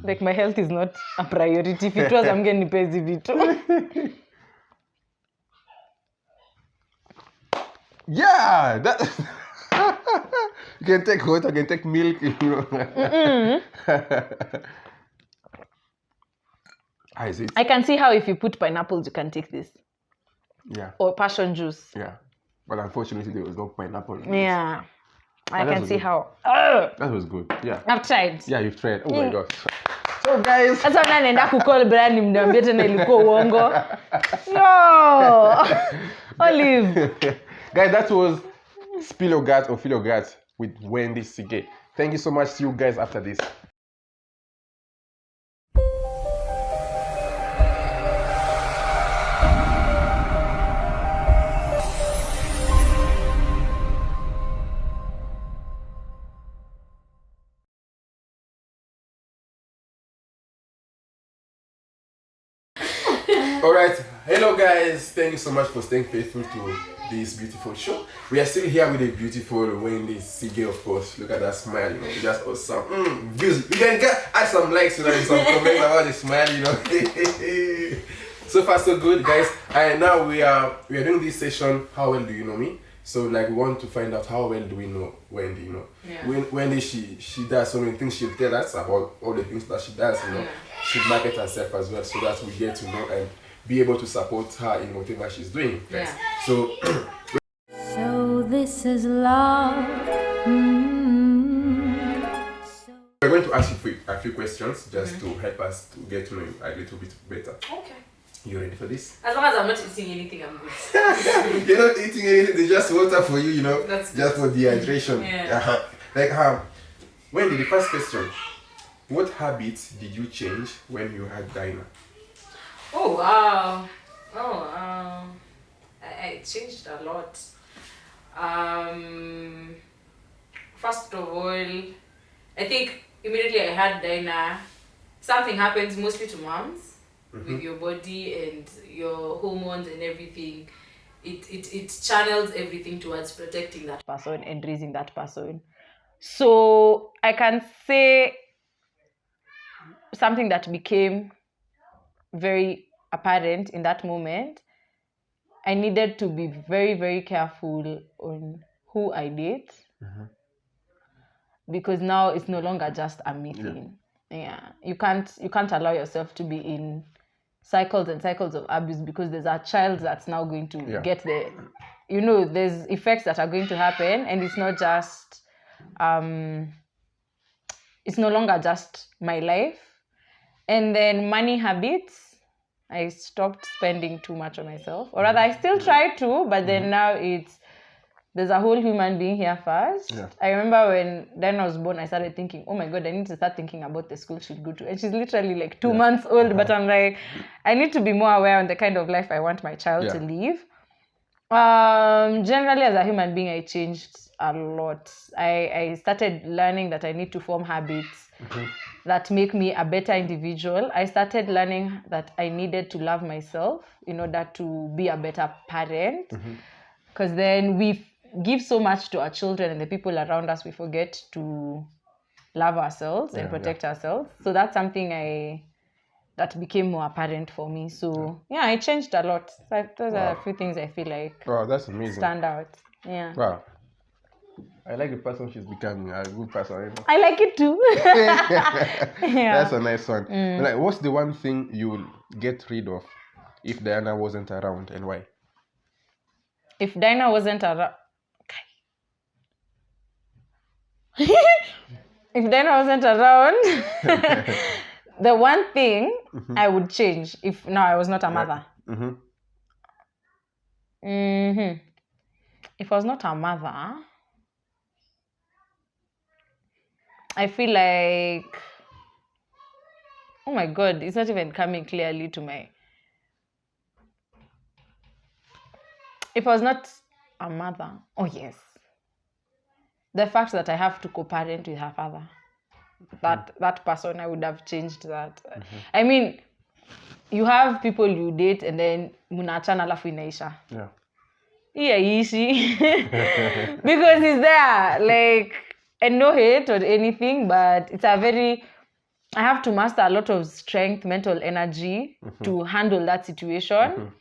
[SPEAKER 2] Like my health is not a priority. If it was, I'm getting busy with it.
[SPEAKER 3] Yeah, that. You can take hot, you can take milk. How is it?
[SPEAKER 2] I can see how if you put pineapples, you can take this.
[SPEAKER 3] Yeah,
[SPEAKER 2] Or passion juice.
[SPEAKER 3] yeah. But unfortunately, there was no pineapple. in this.
[SPEAKER 2] Yeah. I
[SPEAKER 3] that
[SPEAKER 2] can
[SPEAKER 3] was
[SPEAKER 2] see
[SPEAKER 3] good.
[SPEAKER 2] how.
[SPEAKER 3] That was good. Yeah.
[SPEAKER 2] I've tried.
[SPEAKER 3] Yeah, you've tried. Oh my gosh. So guys.
[SPEAKER 2] Sasa naenda kucall Brian nimwambie tena ilikuwa uongo. Yo. Olive.
[SPEAKER 3] Guys, that was Spill Your Guts or Feel Your Guts with Wendy Sigey. Thank you so much. See you guys after this. All right, hello guys. Thank you so much for staying faithful to this beautiful show. We are still here with a beautiful Wendy Sigey, of course. Look at that smile, you know, it's just awesome. Views. You can add some likes, you know, and some comments about the smile, you know. So far so good, guys. And now we are doing this session. How well do you know me? So like we want to find out how well do we know Wendy, you know.
[SPEAKER 2] Yeah.
[SPEAKER 3] Wendy, she does so many things. She'll tell us about all the things that she does, you know. She'll market herself as well, so that we get to know and be able to support her in whatever she's doing, guys.
[SPEAKER 2] Yeah.
[SPEAKER 3] So
[SPEAKER 4] So this is love.
[SPEAKER 3] we're going to ask you a few questions just to help us to get to know you a little bit better.
[SPEAKER 2] Okay.
[SPEAKER 3] You ready for this?
[SPEAKER 2] As long as I'm not eating anything, I'm good.
[SPEAKER 3] You're not eating anything, there's just water for you, you know.
[SPEAKER 2] That's
[SPEAKER 3] just for dehydration.
[SPEAKER 2] Yeah.
[SPEAKER 3] Like Wendy, the first question. What habits did you change when you had Dinah?
[SPEAKER 2] Oh wow. Oh it changed a lot. First of all, I think immediately I had Dinah. Something happens mostly to moms with your body and your hormones and everything. It channels everything towards protecting that person and raising that person. So I can say something that became very apparent in that moment. I needed to be very, very careful on who I date, because now it's no longer just a me thing. Yeah, you can't allow yourself to be in cycles and cycles of abuse, because there's a child that's now going to get the, there's effects that are going to happen, and it's not just it's no longer just my life. And then money habits, I stopped spending too much on myself, or rather I still try to, but then now there's a whole human being here first. I remember when Diana was born, I started thinking, oh my God, I need to start thinking about the school she'd go to. And she's literally like 2 months old, but I'm like, I need to be more aware on the kind of life I want my child to live. Generally, as a human being, I changed a lot. I started learning that I need to form habits that make me a better individual. I started learning that I needed to love myself in order to be a better parent. Because then we give so much to our children and the people around us, we forget to love ourselves and protect ourselves. So that's something that became more apparent for me. So I changed a lot. So those are a few things I feel like
[SPEAKER 3] that's amazing.
[SPEAKER 2] Stand out. Yeah.
[SPEAKER 3] Wow. I like the person she's becoming, a good person.
[SPEAKER 2] I like it too.
[SPEAKER 3] That's a nice one. Like, what's the one thing you'll get rid of if Diana wasn't around, and why?
[SPEAKER 2] If Diana wasn't around, if Diana wasn't around, the one thing I would change if now I was not a mother. If I was not a mother, I feel like, oh my God, it's not even coming clearly to my. If I was not a mother, oh yes, the fact that I have to co-parent with her father, that person, I would have changed that. I mean, you have people you date and then munachana alafu inaisha. Ishi. Because it's there, like, and no hate or anything, but it's I have to master a lot of strength, mental energy to handle that situation.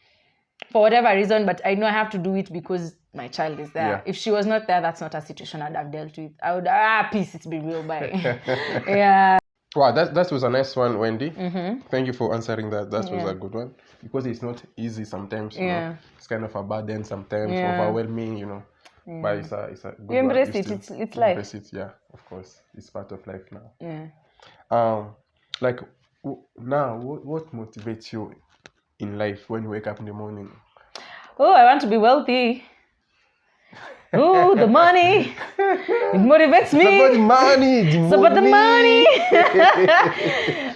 [SPEAKER 2] For whatever reason, but I know I have to do it because my child is there. If she was not there, that's not a situation I'd have dealt with. I would, peace, it's been real, bye.
[SPEAKER 3] Wow, that was a nice one, Wendy. Thank you for answering that. That was a good one. Because it's not easy sometimes, you know. It's kind of a burden sometimes, overwhelming, you know. But it's a good
[SPEAKER 2] you embrace
[SPEAKER 3] one.
[SPEAKER 2] It's life.
[SPEAKER 3] Embrace it, of course. It's part of life now. Like, now, what motivates you in life when you wake up in the morning?
[SPEAKER 2] Oh, I want to be wealthy. Oh, the money. It motivates me.
[SPEAKER 3] Support the money.
[SPEAKER 2] Support the money.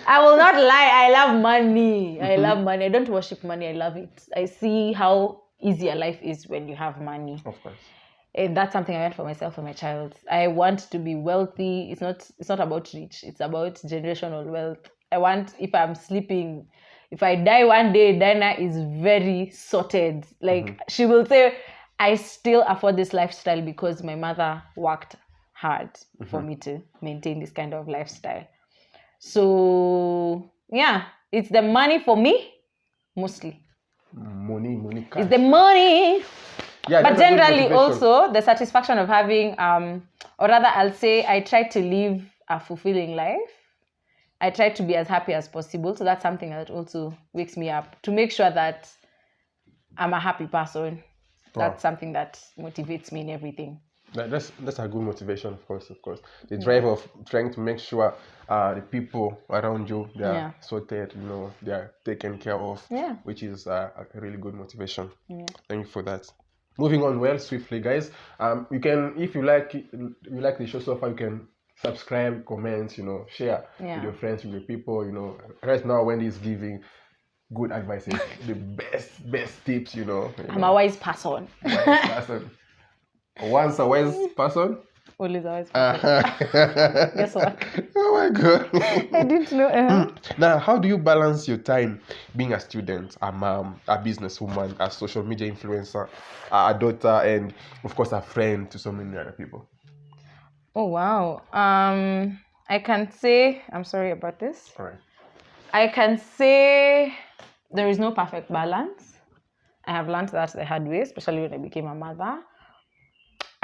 [SPEAKER 2] I will not lie. I love money. I love money. I don't worship money. I love it. I see how easy a life is when you have money.
[SPEAKER 3] Of course.
[SPEAKER 2] And that's something I want for myself and my child. I want to be wealthy. It's not about rich. It's about generational wealth. I want, if I'm sleeping, if I die one day, Diana is very sorted. Like, she will say, I still afford this lifestyle because my mother worked hard for me to maintain this kind of lifestyle. So, it's the money for me, mostly.
[SPEAKER 3] Money, cash.
[SPEAKER 2] It's the money. But generally also the satisfaction of having, or rather I'll say I try to live a fulfilling life. I try to be as happy as possible. So that's something that also wakes me up, to make sure that I'm a happy person. Wow. That's something that motivates me in everything.
[SPEAKER 3] That's a good motivation, of course. The drive of trying to make sure the people around you, they are sorted, you know, they are taken care of, which is a really good motivation. Thank you for that. Moving on well swiftly, guys. You can, if you like the show so far, you can subscribe, comment, you know, share with your friends, with your people. You know, right now Wendy is giving good advices, the best tips, you know.
[SPEAKER 2] I'm a wise person.
[SPEAKER 3] Wise person. Once a wise person.
[SPEAKER 2] Always a wise person. Guess what?
[SPEAKER 3] Oh my God.
[SPEAKER 2] I didn't know.
[SPEAKER 3] Now, how do you balance your time being a student, a mom, a businesswoman, a social media influencer, a daughter, and of course a friend to so many other people?
[SPEAKER 2] Oh wow. I can say, I'm sorry about this.
[SPEAKER 3] All right.
[SPEAKER 2] I can say there is no perfect balance. I have learned that the hard way, especially when I became a mother.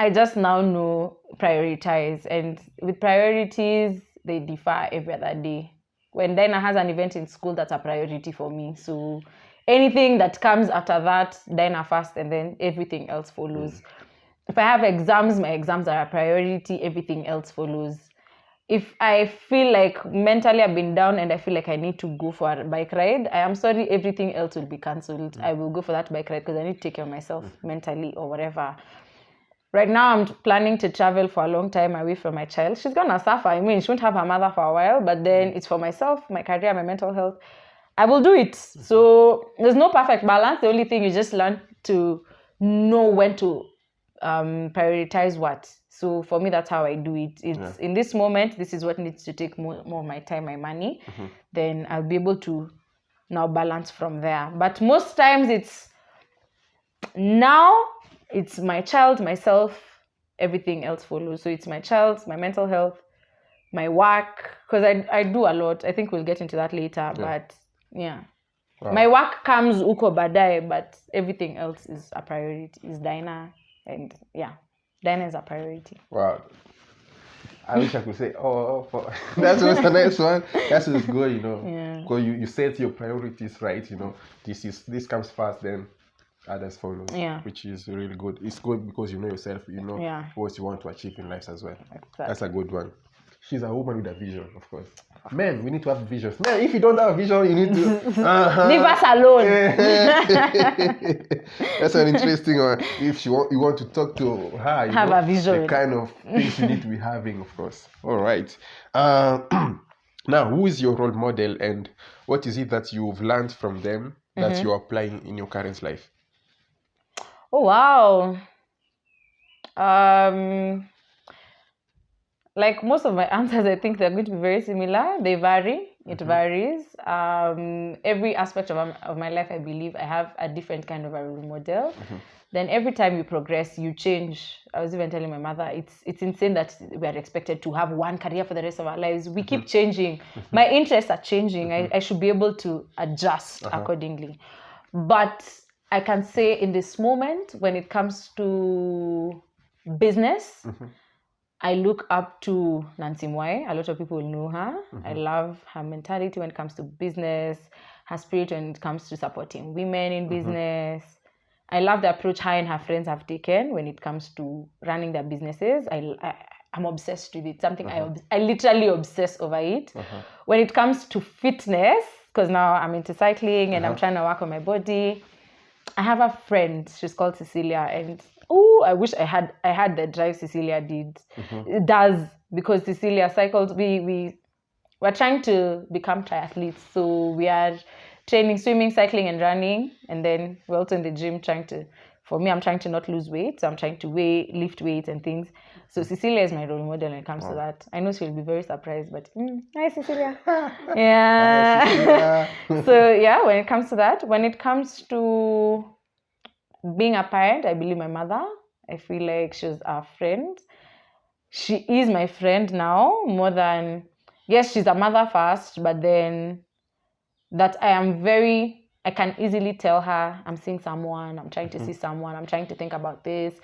[SPEAKER 2] I just now know prioritize, and with priorities, they differ every other day. When Dinah has an event in school, that's a priority for me. So anything that comes after that, Dinah first, and then everything else follows. If I have exams, my exams are a priority, everything else follows. If I feel like mentally I've been down and I feel like I need to go for a bike ride, I am sorry, everything else will be cancelled. I will go for that bike ride because I need to take care of myself mentally or whatever. Right now, I'm planning to travel for a long time away from my child. She's going to suffer. I mean, she won't have her mother for a while, but then it's for myself, my career, my mental health. I will do it. So there's no perfect balance. The only thing you just learn to know when to prioritize what. So for me, that's how I do it. It's in this moment, this is what needs to take more of my time, my money. Then I'll be able to now balance from there. But most times it's my child, myself, everything else follows. So it's my child, my mental health, my work, because I do a lot. I think we'll get into that later, but yeah. Wow. My work comes uko badai, but everything else is a priority, is Dinah, and yeah. Dinah is a priority. Wow.
[SPEAKER 3] I wish I could say, that's what's the next one. That's what's good, you know. Yeah. Because you set your priorities right, you know. This comes first, then others follow. Yeah. Which is really good. It's good because you know yourself, you know what you want to achieve in life as well. Exactly. That's a good one. She's a woman with a vision, of course. Men, we need to have visions. Man, if you don't have a vision, you need to
[SPEAKER 2] leave us alone.
[SPEAKER 3] That's an interesting one. If you want to talk to her, you
[SPEAKER 2] have
[SPEAKER 3] know,
[SPEAKER 2] a vision.
[SPEAKER 3] The kind of things you need to be having, of course. All right. Now, who is your role model, and what is it that you've learned from them that you're applying in your current life?
[SPEAKER 2] Oh wow. Like most of my answers, I think they're going to be very similar. They vary. It varies. Every aspect of my life, I believe I have a different kind of a role model. Then every time you progress, you change. I was even telling my mother, it's insane that we are expected to have one career for the rest of our lives. We keep changing. My interests are changing. I should be able to adjust accordingly. But I can say in this moment, when it comes to business, I look up to Nancy Mwai. A lot of people know her. I love her mentality when it comes to business, her spirit when it comes to supporting women in business. I love the approach her and her friends have taken when it comes to running their businesses. I'm obsessed with it. Something I literally obsess over it. When it comes to fitness, because now I'm into cycling and I'm trying to work on my body, I have a friend. She's called Cecilia, and I wish I had the drive Cecilia did. It does, because Cecilia cycles. We're trying to become triathletes, so we are training swimming, cycling, and running, and then we're also in the gym for me, I'm trying to not lose weight, so I'm trying to lift weights and things. So Cecilia is my role model when it comes to that. I know she'll be very surprised, but hi Cecilia. Yeah. Hi, Cecilia. So yeah, when it comes to that, when it comes to being a parent, I believe my mother. I feel like she's a friend. She is my friend now more than, yes, she's a mother first, but then that I can easily tell her I'm seeing someone, I'm trying to see someone, I'm trying to think about this.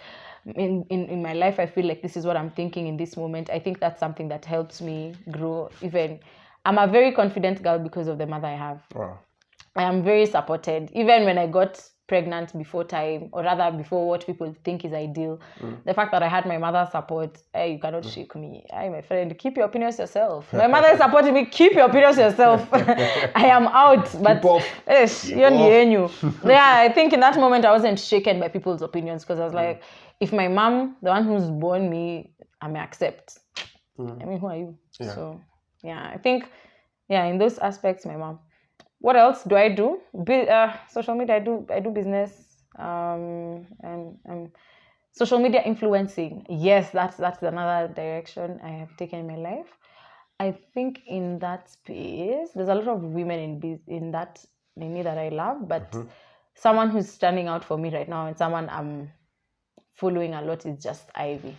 [SPEAKER 2] In my life, I feel like this is what I'm thinking in this moment. I think that's something that helps me grow. Even I'm a very confident girl because of the mother I have. Wow. I am very supported. Even when I got pregnant before time, or rather before what people think is ideal, the fact that I had my mother's support, hey, you cannot shake me. Hey, my friend, keep your opinions yourself. My mother is supporting me, keep your opinions yourself. I am out, but yeah, I think in that moment I wasn't shaken by people's opinions, because I was like, if my mom, the one who's born me, I may accept. I mean, who are you? Yeah. So yeah, I think, in those aspects, my mom. What else do I do? Social media. I do business. Social media influencing. Yes, that's another direction I have taken in my life. I think in that space, there's a lot of women in that I love, but someone who's standing out for me right now and someone I'm following a lot is just Ivy.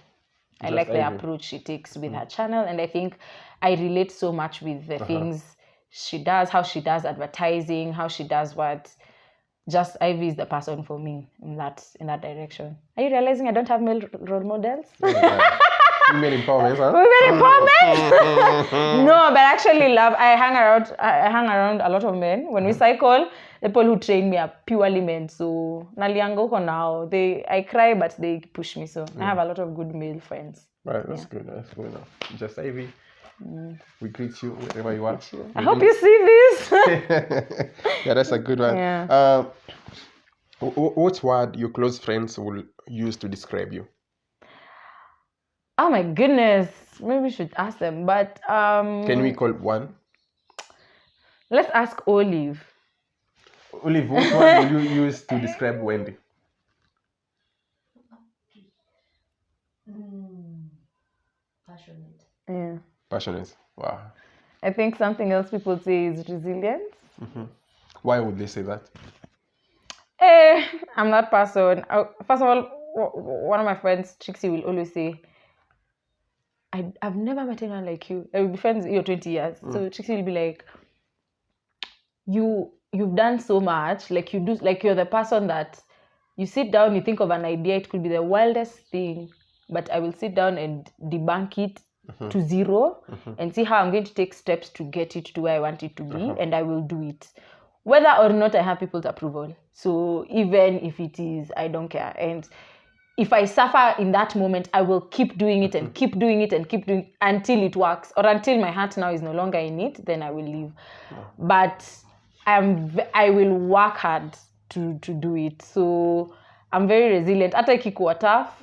[SPEAKER 2] I like the approach she takes with her channel, and I think I relate so much with the things she does, how she does advertising, how she does what. Just Ivy is the person for me in that direction. Are you realizing I don't have male role models?
[SPEAKER 3] Women empowerment, huh?
[SPEAKER 2] Women empowerment. No, but I actually love. I hang around a lot of men. When we cycle, the people who train me are purely men. So naliango now. I cry, but they push me. So I have a lot of good male friends.
[SPEAKER 3] Right, that's good. That's good enough. Just Ivy. We greet you wherever you are.
[SPEAKER 2] I hope you see this.
[SPEAKER 3] Yeah, that's a good one.
[SPEAKER 2] Yeah.
[SPEAKER 3] What word your close friends will use to describe you?
[SPEAKER 2] Oh my goodness. Maybe we should ask them. But
[SPEAKER 3] Can we call one?
[SPEAKER 2] Let's ask Olive.
[SPEAKER 3] Olive, what word will you use to describe Wendy?
[SPEAKER 4] Passionate.
[SPEAKER 2] Yeah.
[SPEAKER 3] Passionate. Wow.
[SPEAKER 2] I think something else people say is resilience.
[SPEAKER 3] Why would they say that?
[SPEAKER 2] I'm that person. First of all, one of my friends, Trixie, will always say, I've never met anyone like you. We'll be friends 20 years. So Trixie will be like, you've done so much. Like you do, like you're the person that you sit down, you think of an idea, it could be the wildest thing, but I will sit down and debunk it to zero and see how I'm going to take steps to get it to where I want it to be, and I will do it. Whether or not I have people's approval. So even if it is, I don't care. And if I suffer in that moment, I will keep doing it and keep doing it and keep doing it until it works, or until my heart now is no longer in it, then I will leave. But I will work hard to do it. So I'm very resilient. After ikikuwa tough,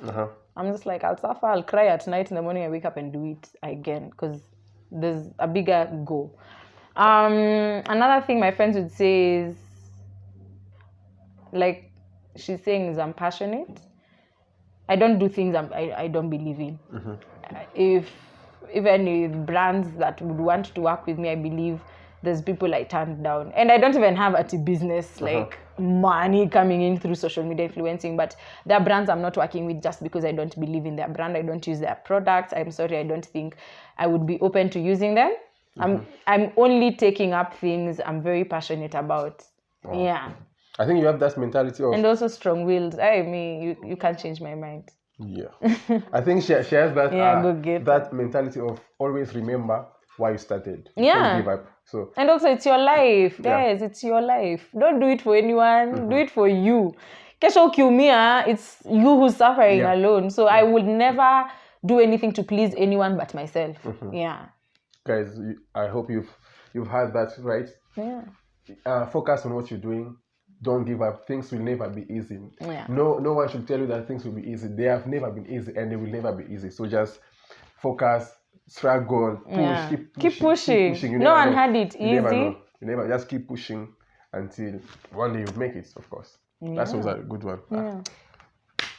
[SPEAKER 2] I'm just like, I'll suffer, I'll cry at night, in the morning I wake up and do it again, because there's a bigger goal. Another thing my friends would say is, like she's saying, is I'm passionate. I don't do things I don't believe in. If even with brands that would want to work with me, I believe there's people I turned down. And I don't even have a business, like money coming in through social media influencing, but there are brands I'm not working with just because I don't believe in their brand. I don't use their products. I'm sorry, I don't think I would be open to using them. I'm only taking up things I'm very passionate about. Yeah.
[SPEAKER 3] I think you have that mentality of...
[SPEAKER 2] And also strong-willed. I mean, you can't change my mind.
[SPEAKER 3] Yeah. I think she has that that mentality of always remember why you started. Don't give up. So. And
[SPEAKER 2] also, it's your life. Guys, it's your life. Don't do it for anyone. Do it for you. Kesho ukiumia, it's you who's suffering alone. So I would never do anything to please anyone but myself. Yeah.
[SPEAKER 3] Guys, I hope you've heard that, right?
[SPEAKER 2] Yeah.
[SPEAKER 3] Focus on what you're doing. Don't give up. Things will never be easy.
[SPEAKER 2] Yeah.
[SPEAKER 3] No one should tell you that things will be easy. They have never been easy, and they will never be easy. So just focus, struggle, push,
[SPEAKER 2] keep pushing. No one had it easy.
[SPEAKER 3] You never just keep pushing until one day you make it, of course. That was a good one.
[SPEAKER 2] Yeah.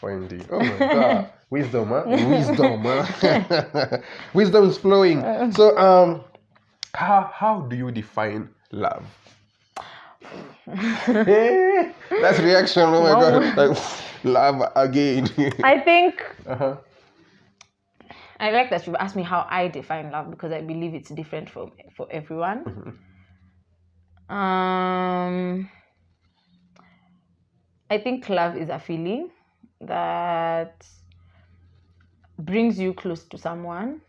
[SPEAKER 3] Wendy. Oh my God. Wisdom, huh? Wisdom, huh? Wisdom is flowing. So, how do you define love? That's reaction. Oh my God. Like, love again.
[SPEAKER 2] I think I like that you've asked me how I define love, because I believe it's different for everyone. I think love is a feeling that brings you close to someone.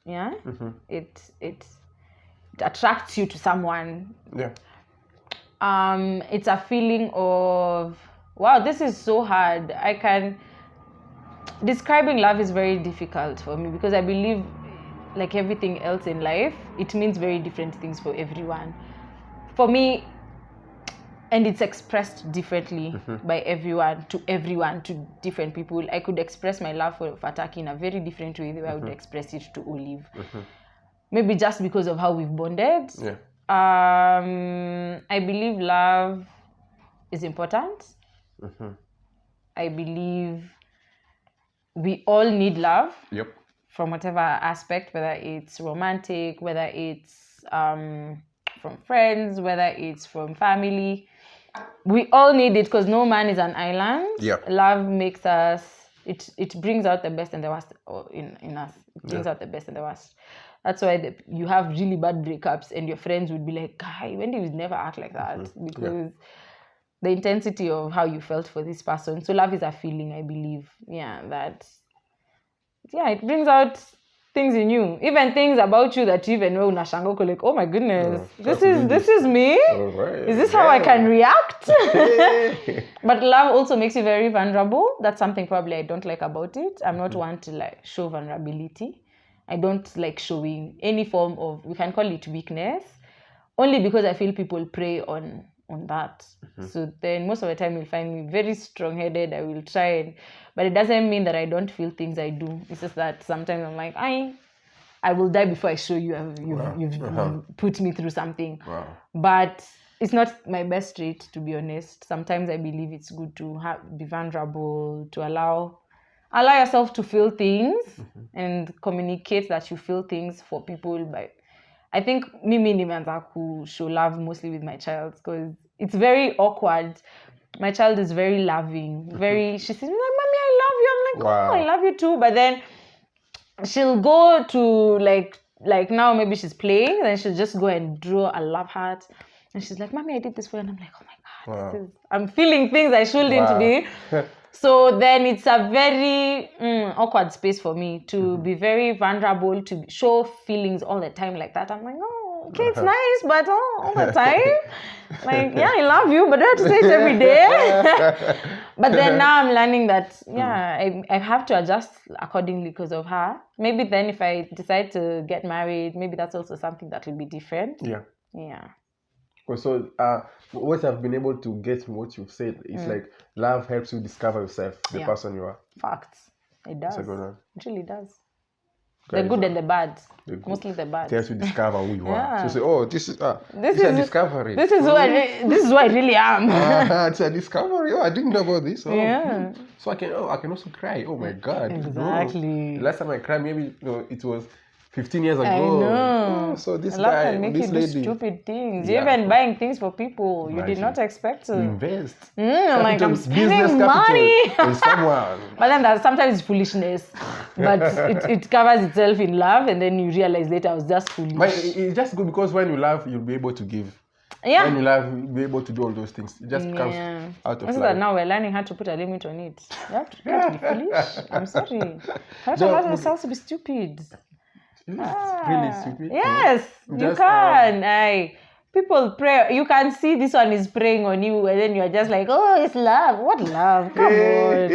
[SPEAKER 2] Yeah. It attracts you to someone.
[SPEAKER 3] Yeah.
[SPEAKER 2] It's a feeling of, wow, this is so hard. Describing love is very difficult for me, because I believe, like everything else in life, it means very different things for everyone. For me, and it's expressed differently by everyone, to different people. I could express my love for Fataki in a very different way than I would express it to Olive. Maybe just because of how we've bonded.
[SPEAKER 3] Yeah.
[SPEAKER 2] I believe love is important. I believe we all need love.
[SPEAKER 3] Yep.
[SPEAKER 2] From whatever aspect, whether it's romantic, whether it's from friends, whether it's from family. We all need it because no man is an island.
[SPEAKER 3] Yep.
[SPEAKER 2] Love makes us, it brings out the best and the worst in us. It brings out the best and the worst. That's why you have really bad breakups and your friends would be like, "Guy, Wendy would never act like that," because the intensity of how you felt for this person. So love is a feeling, I believe. It brings out things in you, even things about you that you even know unashanga like, oh my goodness, this is me.
[SPEAKER 3] Right.
[SPEAKER 2] Is this how I can react? But love also makes you very vulnerable. That's something probably I don't like about it. I'm not one to like show vulnerability. I don't like showing any form of, we can call it weakness, only because I feel people prey on that. So then most of the time you'll find me very strong-headed. I will try, but it doesn't mean that I don't feel things I do. It's just that sometimes I'm like, I will die before I show you you've put me through something. But it's not my best trait, to be honest. Sometimes I believe it's good to be vulnerable, to allow yourself to feel things and communicate that you feel things for people. But I think mimi nimeanza ku show love mostly with my child because it's very awkward. My child is very loving, she says, "Mommy, I love you." I'm like, "Oh, I love you too." But then she'll go to like now maybe she's playing, then she'll just go and draw a love heart, and she's like, "Mommy, I did this for you," and I'm like, "Oh my God, I'm feeling things I shouldn't be." So then it's a very awkward space for me to be very vulnerable, to show feelings all the time like that. I'm like, "Oh, okay, it's nice, but all the time, like, yeah, I love you, but I have to say it every day." But then now I'm learning that, I have to adjust accordingly because of her. Maybe then if I decide to get married, maybe that's also something that will be different. Yeah.
[SPEAKER 3] So, what I've been able to get from what you've said is like love helps you discover yourself, the person you are.
[SPEAKER 2] Facts. It does. It really does.
[SPEAKER 3] Guys,
[SPEAKER 2] the good and the bad. Mostly the bad.
[SPEAKER 3] It helps you discover who you are. So say, this is a discovery.
[SPEAKER 2] This is who I really am.
[SPEAKER 3] It's a discovery. I didn't know about this. So I can also cry. Oh my God.
[SPEAKER 2] Exactly.
[SPEAKER 3] The last time I cried, maybe it was 15 years ago.
[SPEAKER 2] I know.
[SPEAKER 3] So this
[SPEAKER 2] love
[SPEAKER 3] guy,
[SPEAKER 2] can make
[SPEAKER 3] this
[SPEAKER 2] you
[SPEAKER 3] lady,
[SPEAKER 2] do stupid things. You're even buying things for people you did not expect to.
[SPEAKER 3] Invest.
[SPEAKER 2] Like I'm spending money.
[SPEAKER 3] In someone.
[SPEAKER 2] But then sometimes it's foolishness. But it covers itself in love, and then you realize later I was just foolish.
[SPEAKER 3] But it's just good because when you love, you'll be able to give. When you love, you'll be able to do all those things. It just comes out of life.
[SPEAKER 2] That now we're learning how to put a limit on it. You have to be foolish. I'm sorry. You have to allow yourself to be stupid.
[SPEAKER 3] Really stupid.
[SPEAKER 2] Yes, you can. People pray. You can see this one is praying on you, and then you're just like, "Oh, it's love. What love? Come on.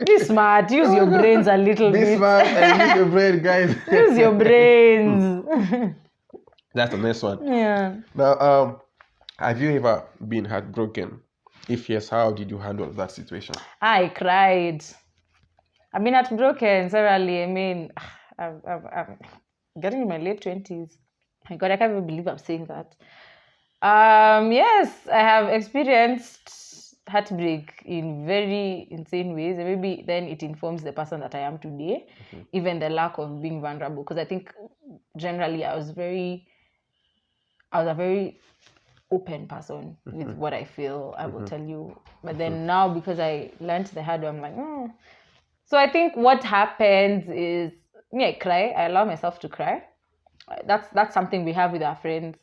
[SPEAKER 2] Be smart. Use your brains a little bit.
[SPEAKER 3] Be smart and use your brain, guys.
[SPEAKER 2] Use your brains."
[SPEAKER 3] That's the next one.
[SPEAKER 2] Yeah.
[SPEAKER 3] Now, have you ever been heartbroken? If yes, how did you handle that situation?
[SPEAKER 2] I cried. I've been heartbroken severally. I mean, I'm getting in my late 20s. My God, I can't even believe I'm saying that. Yes, I have experienced heartbreak in very insane ways. And maybe then it informs the person that I am today, even the lack of being vulnerable. Because I think generally I was a very open person with what I feel. I will tell you. But then now, because I learned the hard way, I'm like, So I think what happens is, I cry. I allow myself to cry. That's something we have with our friends.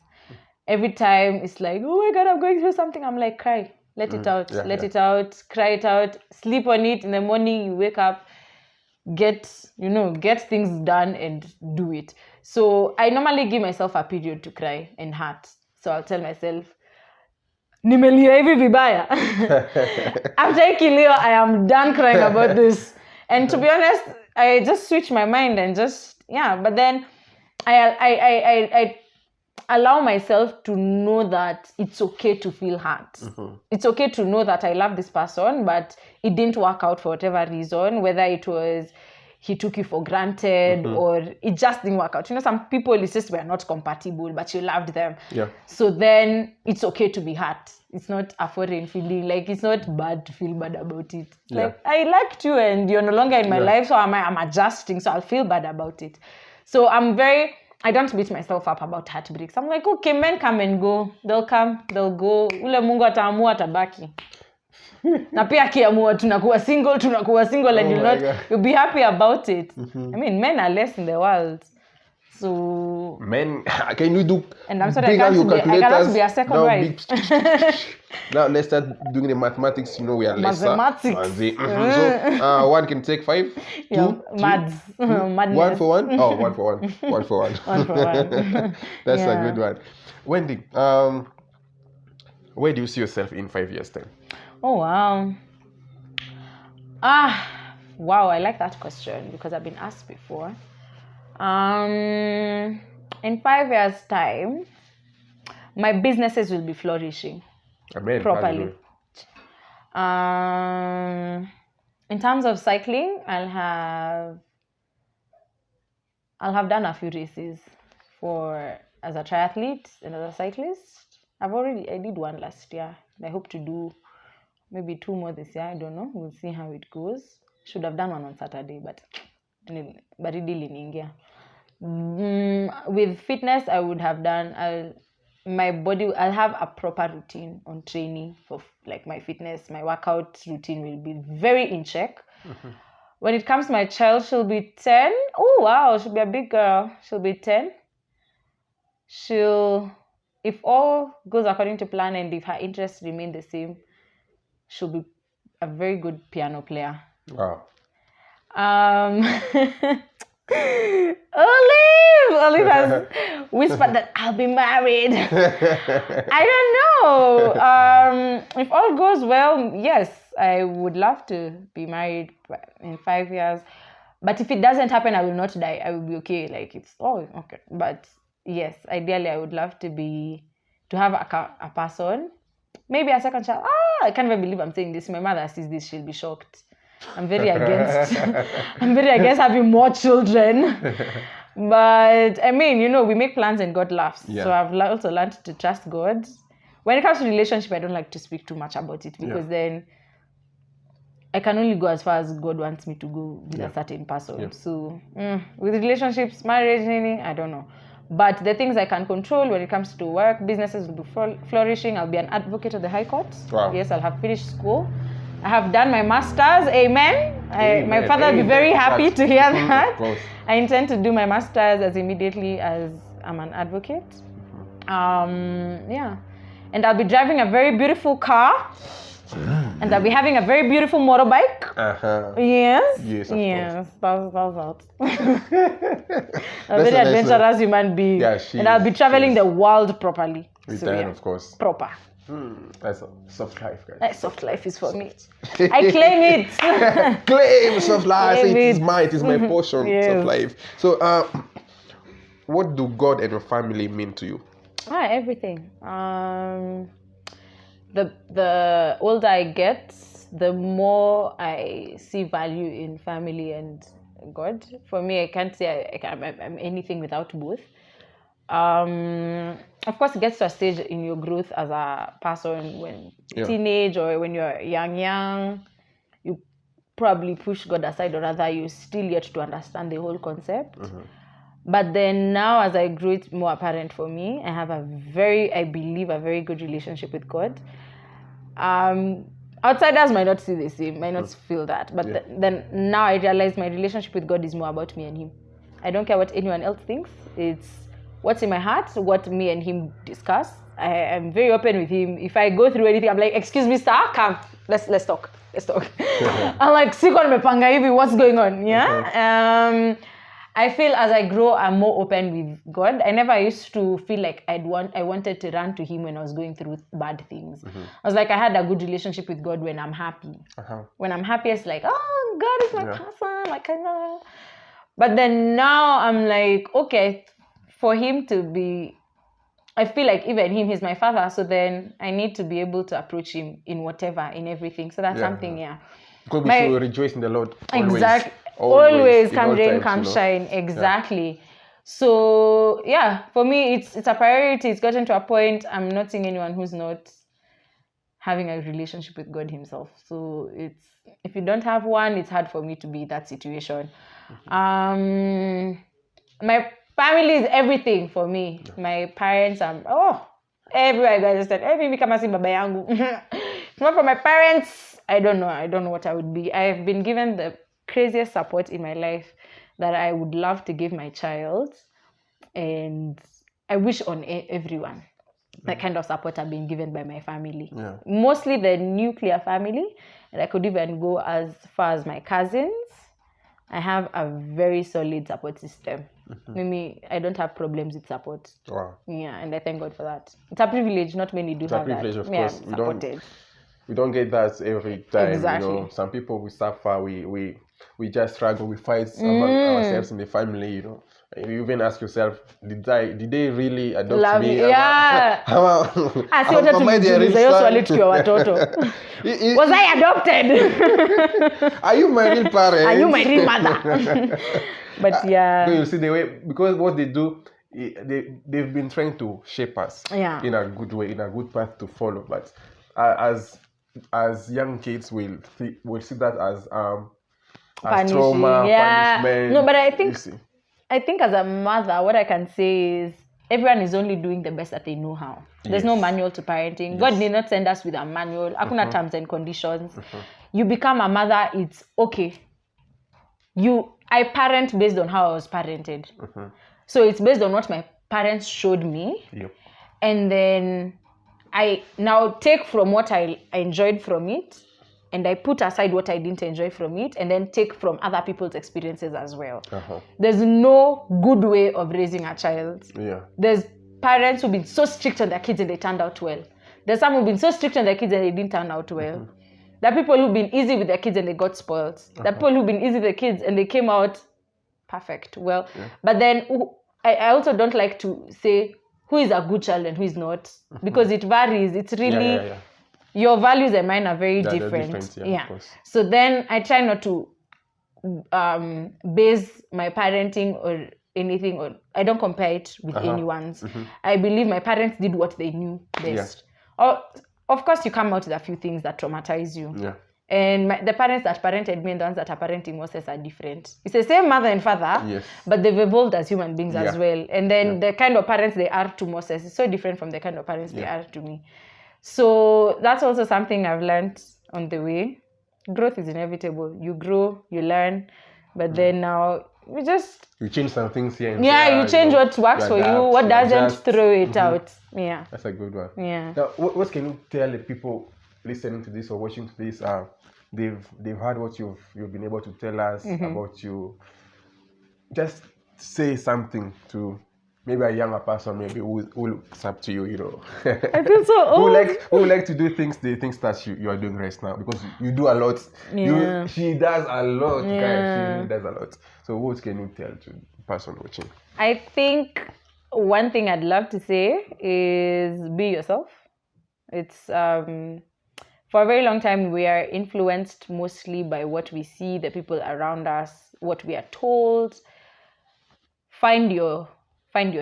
[SPEAKER 2] Every time it's like, oh my God, I'm going through something. I'm like, cry. Let it out. Let it out. Cry it out. Sleep on it. In the morning, you wake up, get things done and do it. So I normally give myself a period to cry and hurt. So I'll tell myself, nimelia hivi vibaya. After Ikilio, I am done crying about this. And to be honest, I just switch my mind and but then I allow myself to know that it's okay to feel hurt. It's okay to know that I love this person, but it didn't work out for whatever reason, whether it was he took you for granted or it just didn't work out. You know, some people, it's just we're not compatible, but you loved them.
[SPEAKER 3] Yeah.
[SPEAKER 2] So then it's okay to be hurt. It's not a foreign feeling. Like, it's not bad to feel bad about it.
[SPEAKER 3] Yeah.
[SPEAKER 2] Like, I liked you and you're no longer in my life, so I'm adjusting, so I'll feel bad about it. So I don't beat myself up about heartbreaks. I'm like, okay, men come and go. They'll come, they'll go. Ule Mungu ataamua atabaki. Na pia akiamua tunakuwa single and you'll be happy about it. I mean, men are less in the world. So
[SPEAKER 3] men, can you do?
[SPEAKER 2] And I'm sorry, I cannot be a second wife.
[SPEAKER 3] Now let's start doing the mathematics. You know, we are lesser.
[SPEAKER 2] Mathematics.
[SPEAKER 3] So one can take 5.
[SPEAKER 2] Yeah,
[SPEAKER 3] Madness. 1 for 1. Oh, 1 for 1. 1 for 1.
[SPEAKER 2] 1 for 1.
[SPEAKER 3] That's a good one. Wendy, where do you see yourself in 5 years' time?
[SPEAKER 2] Oh, wow. Wow, I like that question because I've been asked before. In 5 years' time, my businesses will be flourishing.
[SPEAKER 3] Amen.
[SPEAKER 2] Properly. In terms of cycling, I'll have done a few races as a triathlete and as a cyclist. I did one last year. I hope to do maybe 2 more this year. I don't know. We'll see how it goes. Should have done one on Saturday, but baridi liniingia. With fitness, I would have done. I'll have a proper routine on training for like my fitness. My workout routine will be very in check. When it comes to my child, she'll be 10. Oh wow, she'll be a big girl. She'll be 10. If all goes according to plan and if her interests remain the same, she'll be a very good piano player.
[SPEAKER 3] Wow.
[SPEAKER 2] Olive has whispered that I'll be married. I don't know. If all goes well, yes, I would love to be married in 5 years. But if it doesn't happen, I will not die. I will be okay. Like, it's okay. But yes, ideally, I would love to have a person, maybe a second child. I can't even believe I'm saying this. My mother sees this, she'll be shocked. I'm very against having more children. But I mean, you know, we make plans and God laughs. Yeah. So I've also learned to trust God. When it comes to relationship, I don't like to speak too much about it because then I can only go as far as God wants me to go with a certain person. Yeah. So with relationships, marriage, I don't know. But the things I can control when it comes to work, businesses will be flourishing. I'll be an advocate at the High Court. Wow. Yes, I'll have finished school. I have done my master's. Amen. My father will be very happy to hear that. I intend to do my master's as immediately as I'm an advocate. And I'll be driving a very beautiful car. And I'll be having a very beautiful motorbike. Yes. Yes, of course. A very adventurous human being. Yeah, and I'll be traveling the world properly.
[SPEAKER 3] With that, of course.
[SPEAKER 2] Proper.
[SPEAKER 3] That's a soft life, guys.
[SPEAKER 2] That soft life is for me. I claim it.
[SPEAKER 3] Claim soft life. It is mine. It is my portion. Yes. Soft life. So, what do God and your family mean to you?
[SPEAKER 2] Everything. The older I get, the more I see value in family and God. For me, I can't say I'm anything without both. Of course, it gets to a stage in your growth as a person when teenage or when you're young, you probably push God aside, or rather you still yet to understand the whole concept. But then now, as I grew, it's more apparent for me. I have I believe, a very good relationship with God. Outsiders might not see the same, might not feel that. But then now I realize my relationship with God is more about me and Him. I don't care what anyone else thinks. It's what's in my heart, what me and Him discuss. I am very open with Him. If I go through anything, I'm like, excuse me, sir, come, let's talk. I'm like, siko nimepanga hivi, what's going on? Yeah. I feel as I grow, I'm more open with God. I never used to feel like I wanted to run to Him when I was going through bad things. I was like, I had a good relationship with God when I'm happy. When I'm happy, it's like, oh, God is my person. Like, I know. But then now I'm like, okay, for Him to be, I feel like even Him, He's my father. So then I need to be able to approach Him in whatever, in everything. So that's something,
[SPEAKER 3] Because we should rejoice in the Lord always.
[SPEAKER 2] always
[SPEAKER 3] in
[SPEAKER 2] come
[SPEAKER 3] all
[SPEAKER 2] rain,
[SPEAKER 3] times,
[SPEAKER 2] come
[SPEAKER 3] you know.
[SPEAKER 2] shine. Exactly. So yeah, for me, it's a priority. It's gotten to a point. I'm not seeing anyone who's not having a relationship with God Himself. So it's, if you don't have one, it's hard for me to be in that situation. My family is everything for me. My parents are everywhere I go. I just said, hey, mimi kama si baba yangu. If not for my parents, I don't know what I would be. I have been given the craziest support in my life that I would love to give my child, and I wish on everyone. That kind of support I've been given by my family.
[SPEAKER 3] Yeah.
[SPEAKER 2] Mostly the nuclear family, and I could even go as far as my cousins. I have a very solid support system. Maybe I don't have problems with support.
[SPEAKER 3] Wow.
[SPEAKER 2] Yeah, and I thank God for that. It's a privilege. Not many do have that.
[SPEAKER 3] It's a privilege, of
[SPEAKER 2] Yeah,
[SPEAKER 3] course.
[SPEAKER 2] supported.
[SPEAKER 3] We don't get that every time.
[SPEAKER 2] Exactly.
[SPEAKER 3] You know, some people, we suffer. We just struggle. We fight among ourselves in the family. You know, you even ask yourself, did they really adopt
[SPEAKER 2] Love
[SPEAKER 3] me?
[SPEAKER 2] me. Yeah.
[SPEAKER 3] Am I their real son?
[SPEAKER 2] Was I adopted?
[SPEAKER 3] Are you my real parent?
[SPEAKER 2] Are you my real mother? But yeah.
[SPEAKER 3] You see the way, because what they do, they've been trying to shape us in a good way, in a good path to follow. But as young kids, we'll see that as trauma, punishment.
[SPEAKER 2] No, but I think as a mother, what I can say is everyone is only doing the best that they know how. There's no manual to parenting. Yes. God did not send us with a manual. Hakuna terms and conditions. You become a mother, it's okay. I parent based on how I was parented. So it's based on what my parents showed me.
[SPEAKER 3] Yep.
[SPEAKER 2] And then I now take from what I enjoyed from it, and I put aside what I didn't enjoy from it, and then take from other people's experiences as well. There's no good way of raising a child. Yeah. There's parents who've been so strict on their kids and they turned out well. There's some who've been so strict on their kids and they didn't turn out well. There are people who've been easy with their kids and they got spoiled. There are people who've been easy with their kids and they came out perfect. Well, but then I also don't like to say who is a good child and who is not, because it varies. It's really your values and mine are very different. Yeah. So then I try not to base my parenting or anything, or I don't compare it with anyone's. I believe my parents did what they knew best. Of course, you come out with a few things that traumatize you. Yeah. And the parents that parented me and the ones that are parenting Moses are different. It's the same mother and father, but they've evolved as human beings as well. And then the kind of parents they are to Moses is so different from the kind of parents they are to me. So that's also something I've learned on the way. Growth is inevitable. You grow, you learn, but then now you change some things here. You change what works for you, what doesn't, throw it out. Yeah.
[SPEAKER 3] That's a good one.
[SPEAKER 2] Yeah.
[SPEAKER 3] Now, what can you tell the people listening to this or watching to this? They've heard what you've been able to tell us about you. Just say something to maybe a younger person, maybe who looks up to you, you know.
[SPEAKER 2] I feel so old.
[SPEAKER 3] who like to do things that you are doing right now, because you do a lot.
[SPEAKER 2] Yeah.
[SPEAKER 3] She does a lot, guys. She really does a lot. So what can you tell to the person watching?
[SPEAKER 2] I think one thing I'd love to say is be yourself. It's for a very long time we are influenced mostly by what we see, the people around us, what we are told. Find your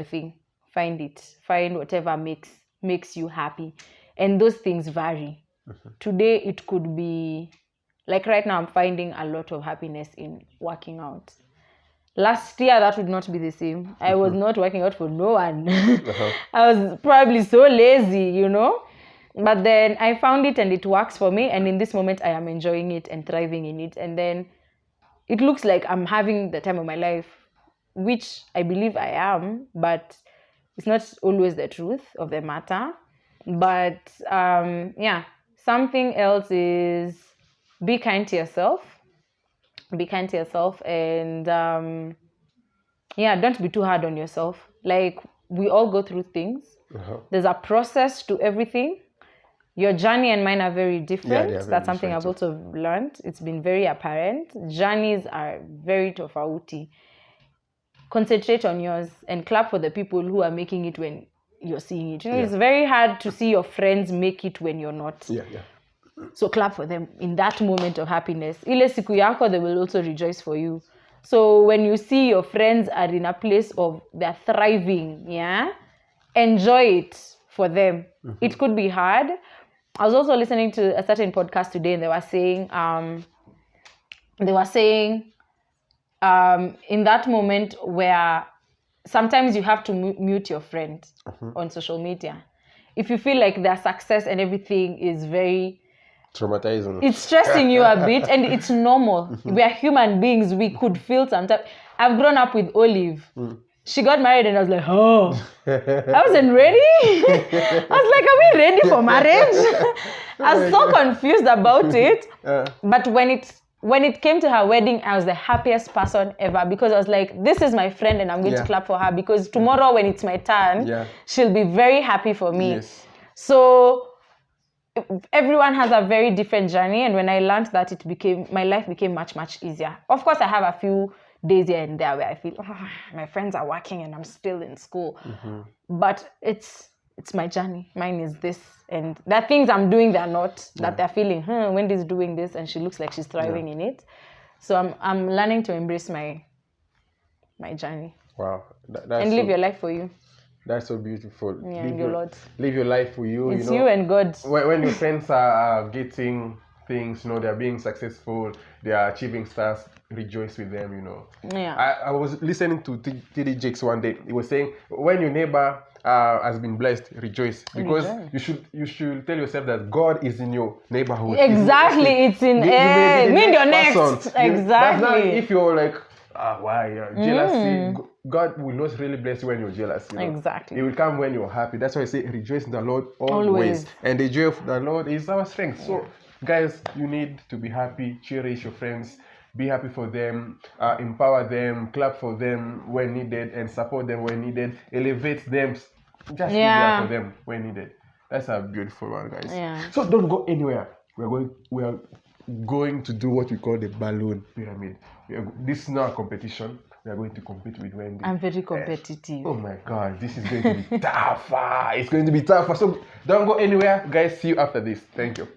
[SPEAKER 2] thing. Find it. Find whatever makes you happy. And those things vary. Today it could be like right now I'm finding a lot of happiness in working out. Last year that would not be the same. I was not working out for no one. I was probably so lazy, you know. But then I found it and it works for me, and in this moment I am enjoying it and thriving in it, and then it looks like I'm having the time of my life, which I believe I am, but it's not always the truth of the matter. But something else is be kind to yourself. Be kind to yourself, and don't be too hard on yourself. Like, we all go through things. There's a process to everything. Your journey and mine are very different. That's something I've also learned. It's been very apparent. Journeys are very tofauti. Concentrate on yours and clap for the people who are making it when you're seeing it. It's very hard to see your friends make it when you're not. So clap for them in that moment of happiness. Ile siku yako, they will also rejoice for you. So when you see your friends are in a place of they're thriving, yeah, enjoy it for them. It could be hard. I was also listening to a certain podcast today, and they were saying, in that moment where sometimes you have to mute your friend on social media. If you feel like their success and everything is very
[SPEAKER 3] Traumatizing.
[SPEAKER 2] It's stressing you a bit, and it's normal. We are human beings. We could feel sometimes. I've grown up with Olive. She got married, and I was like, oh, I wasn't ready. I was like, are we ready for marriage? I was so confused about it. But when it came to her wedding, I was the happiest person ever, because I was like, this is my friend, and I'm going to clap for her, because tomorrow when it's my turn, she'll be very happy for me.
[SPEAKER 3] Yes.
[SPEAKER 2] So everyone has a very different journey, and when I learned that, my life became much, much easier. Of course, I have a few days here and there where I feel my friends are working and I'm still in school, but it's my journey. Mine is this, and there are things I'm doing they're not, that they're feeling, Wendy's doing this and she looks like she's thriving in it. So I'm learning to embrace my journey.
[SPEAKER 3] Wow. That's
[SPEAKER 2] and live your life for you.
[SPEAKER 3] That's so beautiful.
[SPEAKER 2] Yeah,
[SPEAKER 3] live your life for you.
[SPEAKER 2] It's you and God.
[SPEAKER 3] When your friends are getting things, they're being successful, they are achieving stars, rejoice with them,
[SPEAKER 2] Yeah.
[SPEAKER 3] I was listening to TD Jakes one day. He was saying, when your neighbor has been blessed, rejoice, because you should tell yourself that God is in your neighborhood.
[SPEAKER 2] Exactly, it's in me your next. Exactly.
[SPEAKER 3] That's not if you're like, why jealousy. God will not really bless you when you're jealous.
[SPEAKER 2] Exactly.
[SPEAKER 3] It will come when you're happy. That's why I say rejoice in the Lord always. And the joy of the Lord is our strength. So guys, you need to be happy, cherish your friends, be happy for them, empower them, clap for them when needed, and support them when needed, elevate them, just be there for them when needed. That's a beautiful one, guys.
[SPEAKER 2] Yeah.
[SPEAKER 3] So don't go anywhere. We are going to do what we call the balloon pyramid. This is not a competition. We are going to compete with Wendy.
[SPEAKER 2] I'm very competitive.
[SPEAKER 3] Oh my God, this is going to be tougher. It's going to be tougher. So don't go anywhere, guys. See you after this. Thank you.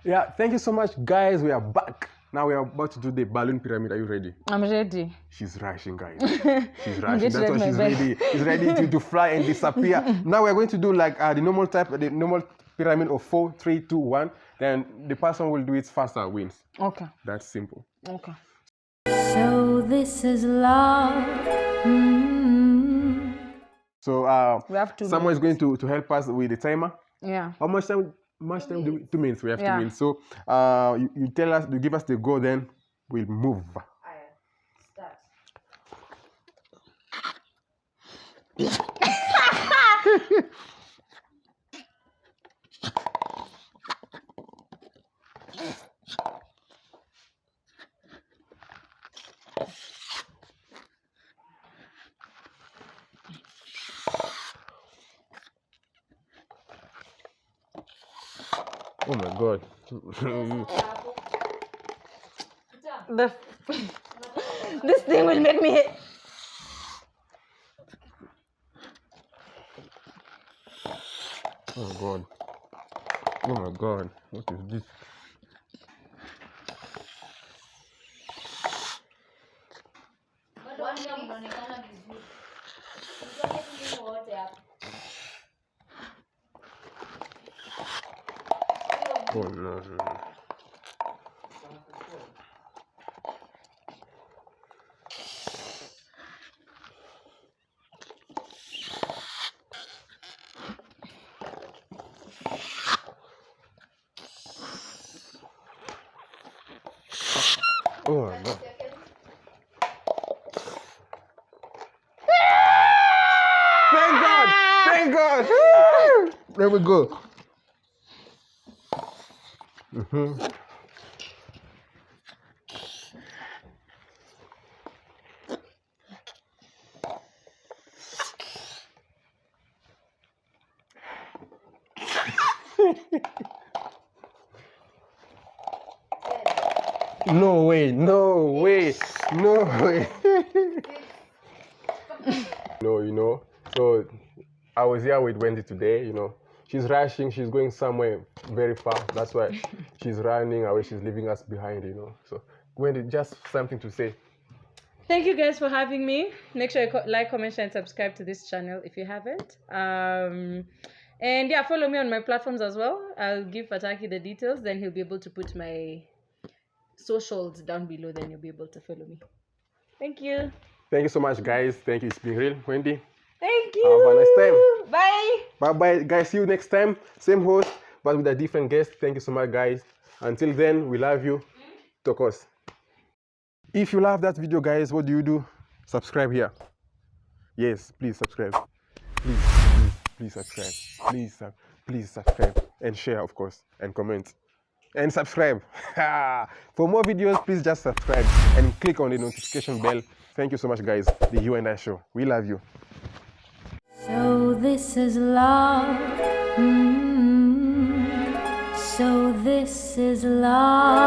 [SPEAKER 3] Yeah, thank you so much, guys. We are back. Now we are about to do the balloon pyramid. Are you ready?
[SPEAKER 2] I'm ready.
[SPEAKER 3] She's rushing, guys. She's rushing. That's why she's ready. She's ready to fly and disappear. Now we're going to do like the normal pyramid of 4, 3, 2, 1. Then the person will do it faster wins.
[SPEAKER 2] Okay.
[SPEAKER 3] That's simple.
[SPEAKER 2] Okay.
[SPEAKER 4] So this is love.
[SPEAKER 3] So
[SPEAKER 2] we have 2
[SPEAKER 3] someone is going to help us with the timer.
[SPEAKER 2] Yeah.
[SPEAKER 3] How much time? 2 minutes. We have 2 minutes. So you tell us, you give us the go, then we'll move.
[SPEAKER 2] Start.
[SPEAKER 3] Oh my God.
[SPEAKER 2] This thing will make me hit.
[SPEAKER 3] Oh God. Oh my God. What is this? Oh no. Oh my God. Thank God! Thank God! There we go. No way, no way, no way. No, you know, so I was here with Wendy today, you know. She's rushing, she's going somewhere very far. That's why she's running away, she's leaving us behind, you know. So, Wendy, just something to say.
[SPEAKER 2] Thank you guys for having me. Make sure you like, comment, share, and subscribe to this channel if you haven't. And yeah, follow me on my platforms as well. I'll give Fataki the details, then he'll be able to put my socials down below, then you'll be able to follow me. Thank you.
[SPEAKER 3] Thank you so much, guys. Thank you. It's been real, Wendy.
[SPEAKER 2] Thank you.
[SPEAKER 3] Have a nice time.
[SPEAKER 2] Bye.
[SPEAKER 3] Bye-bye, guys. See you next time. Same host, but with a different guest. Thank you so much, guys. Until then, we love you. Tokos. If you love that video, guys, what do? Subscribe here. Yes, please subscribe. Please subscribe. Please subscribe. And share, of course. And comment. And subscribe. For more videos, please just subscribe and click on the notification bell. Thank you so much, guys. The You and I Show. We love you.
[SPEAKER 4] So this is love. So this is love.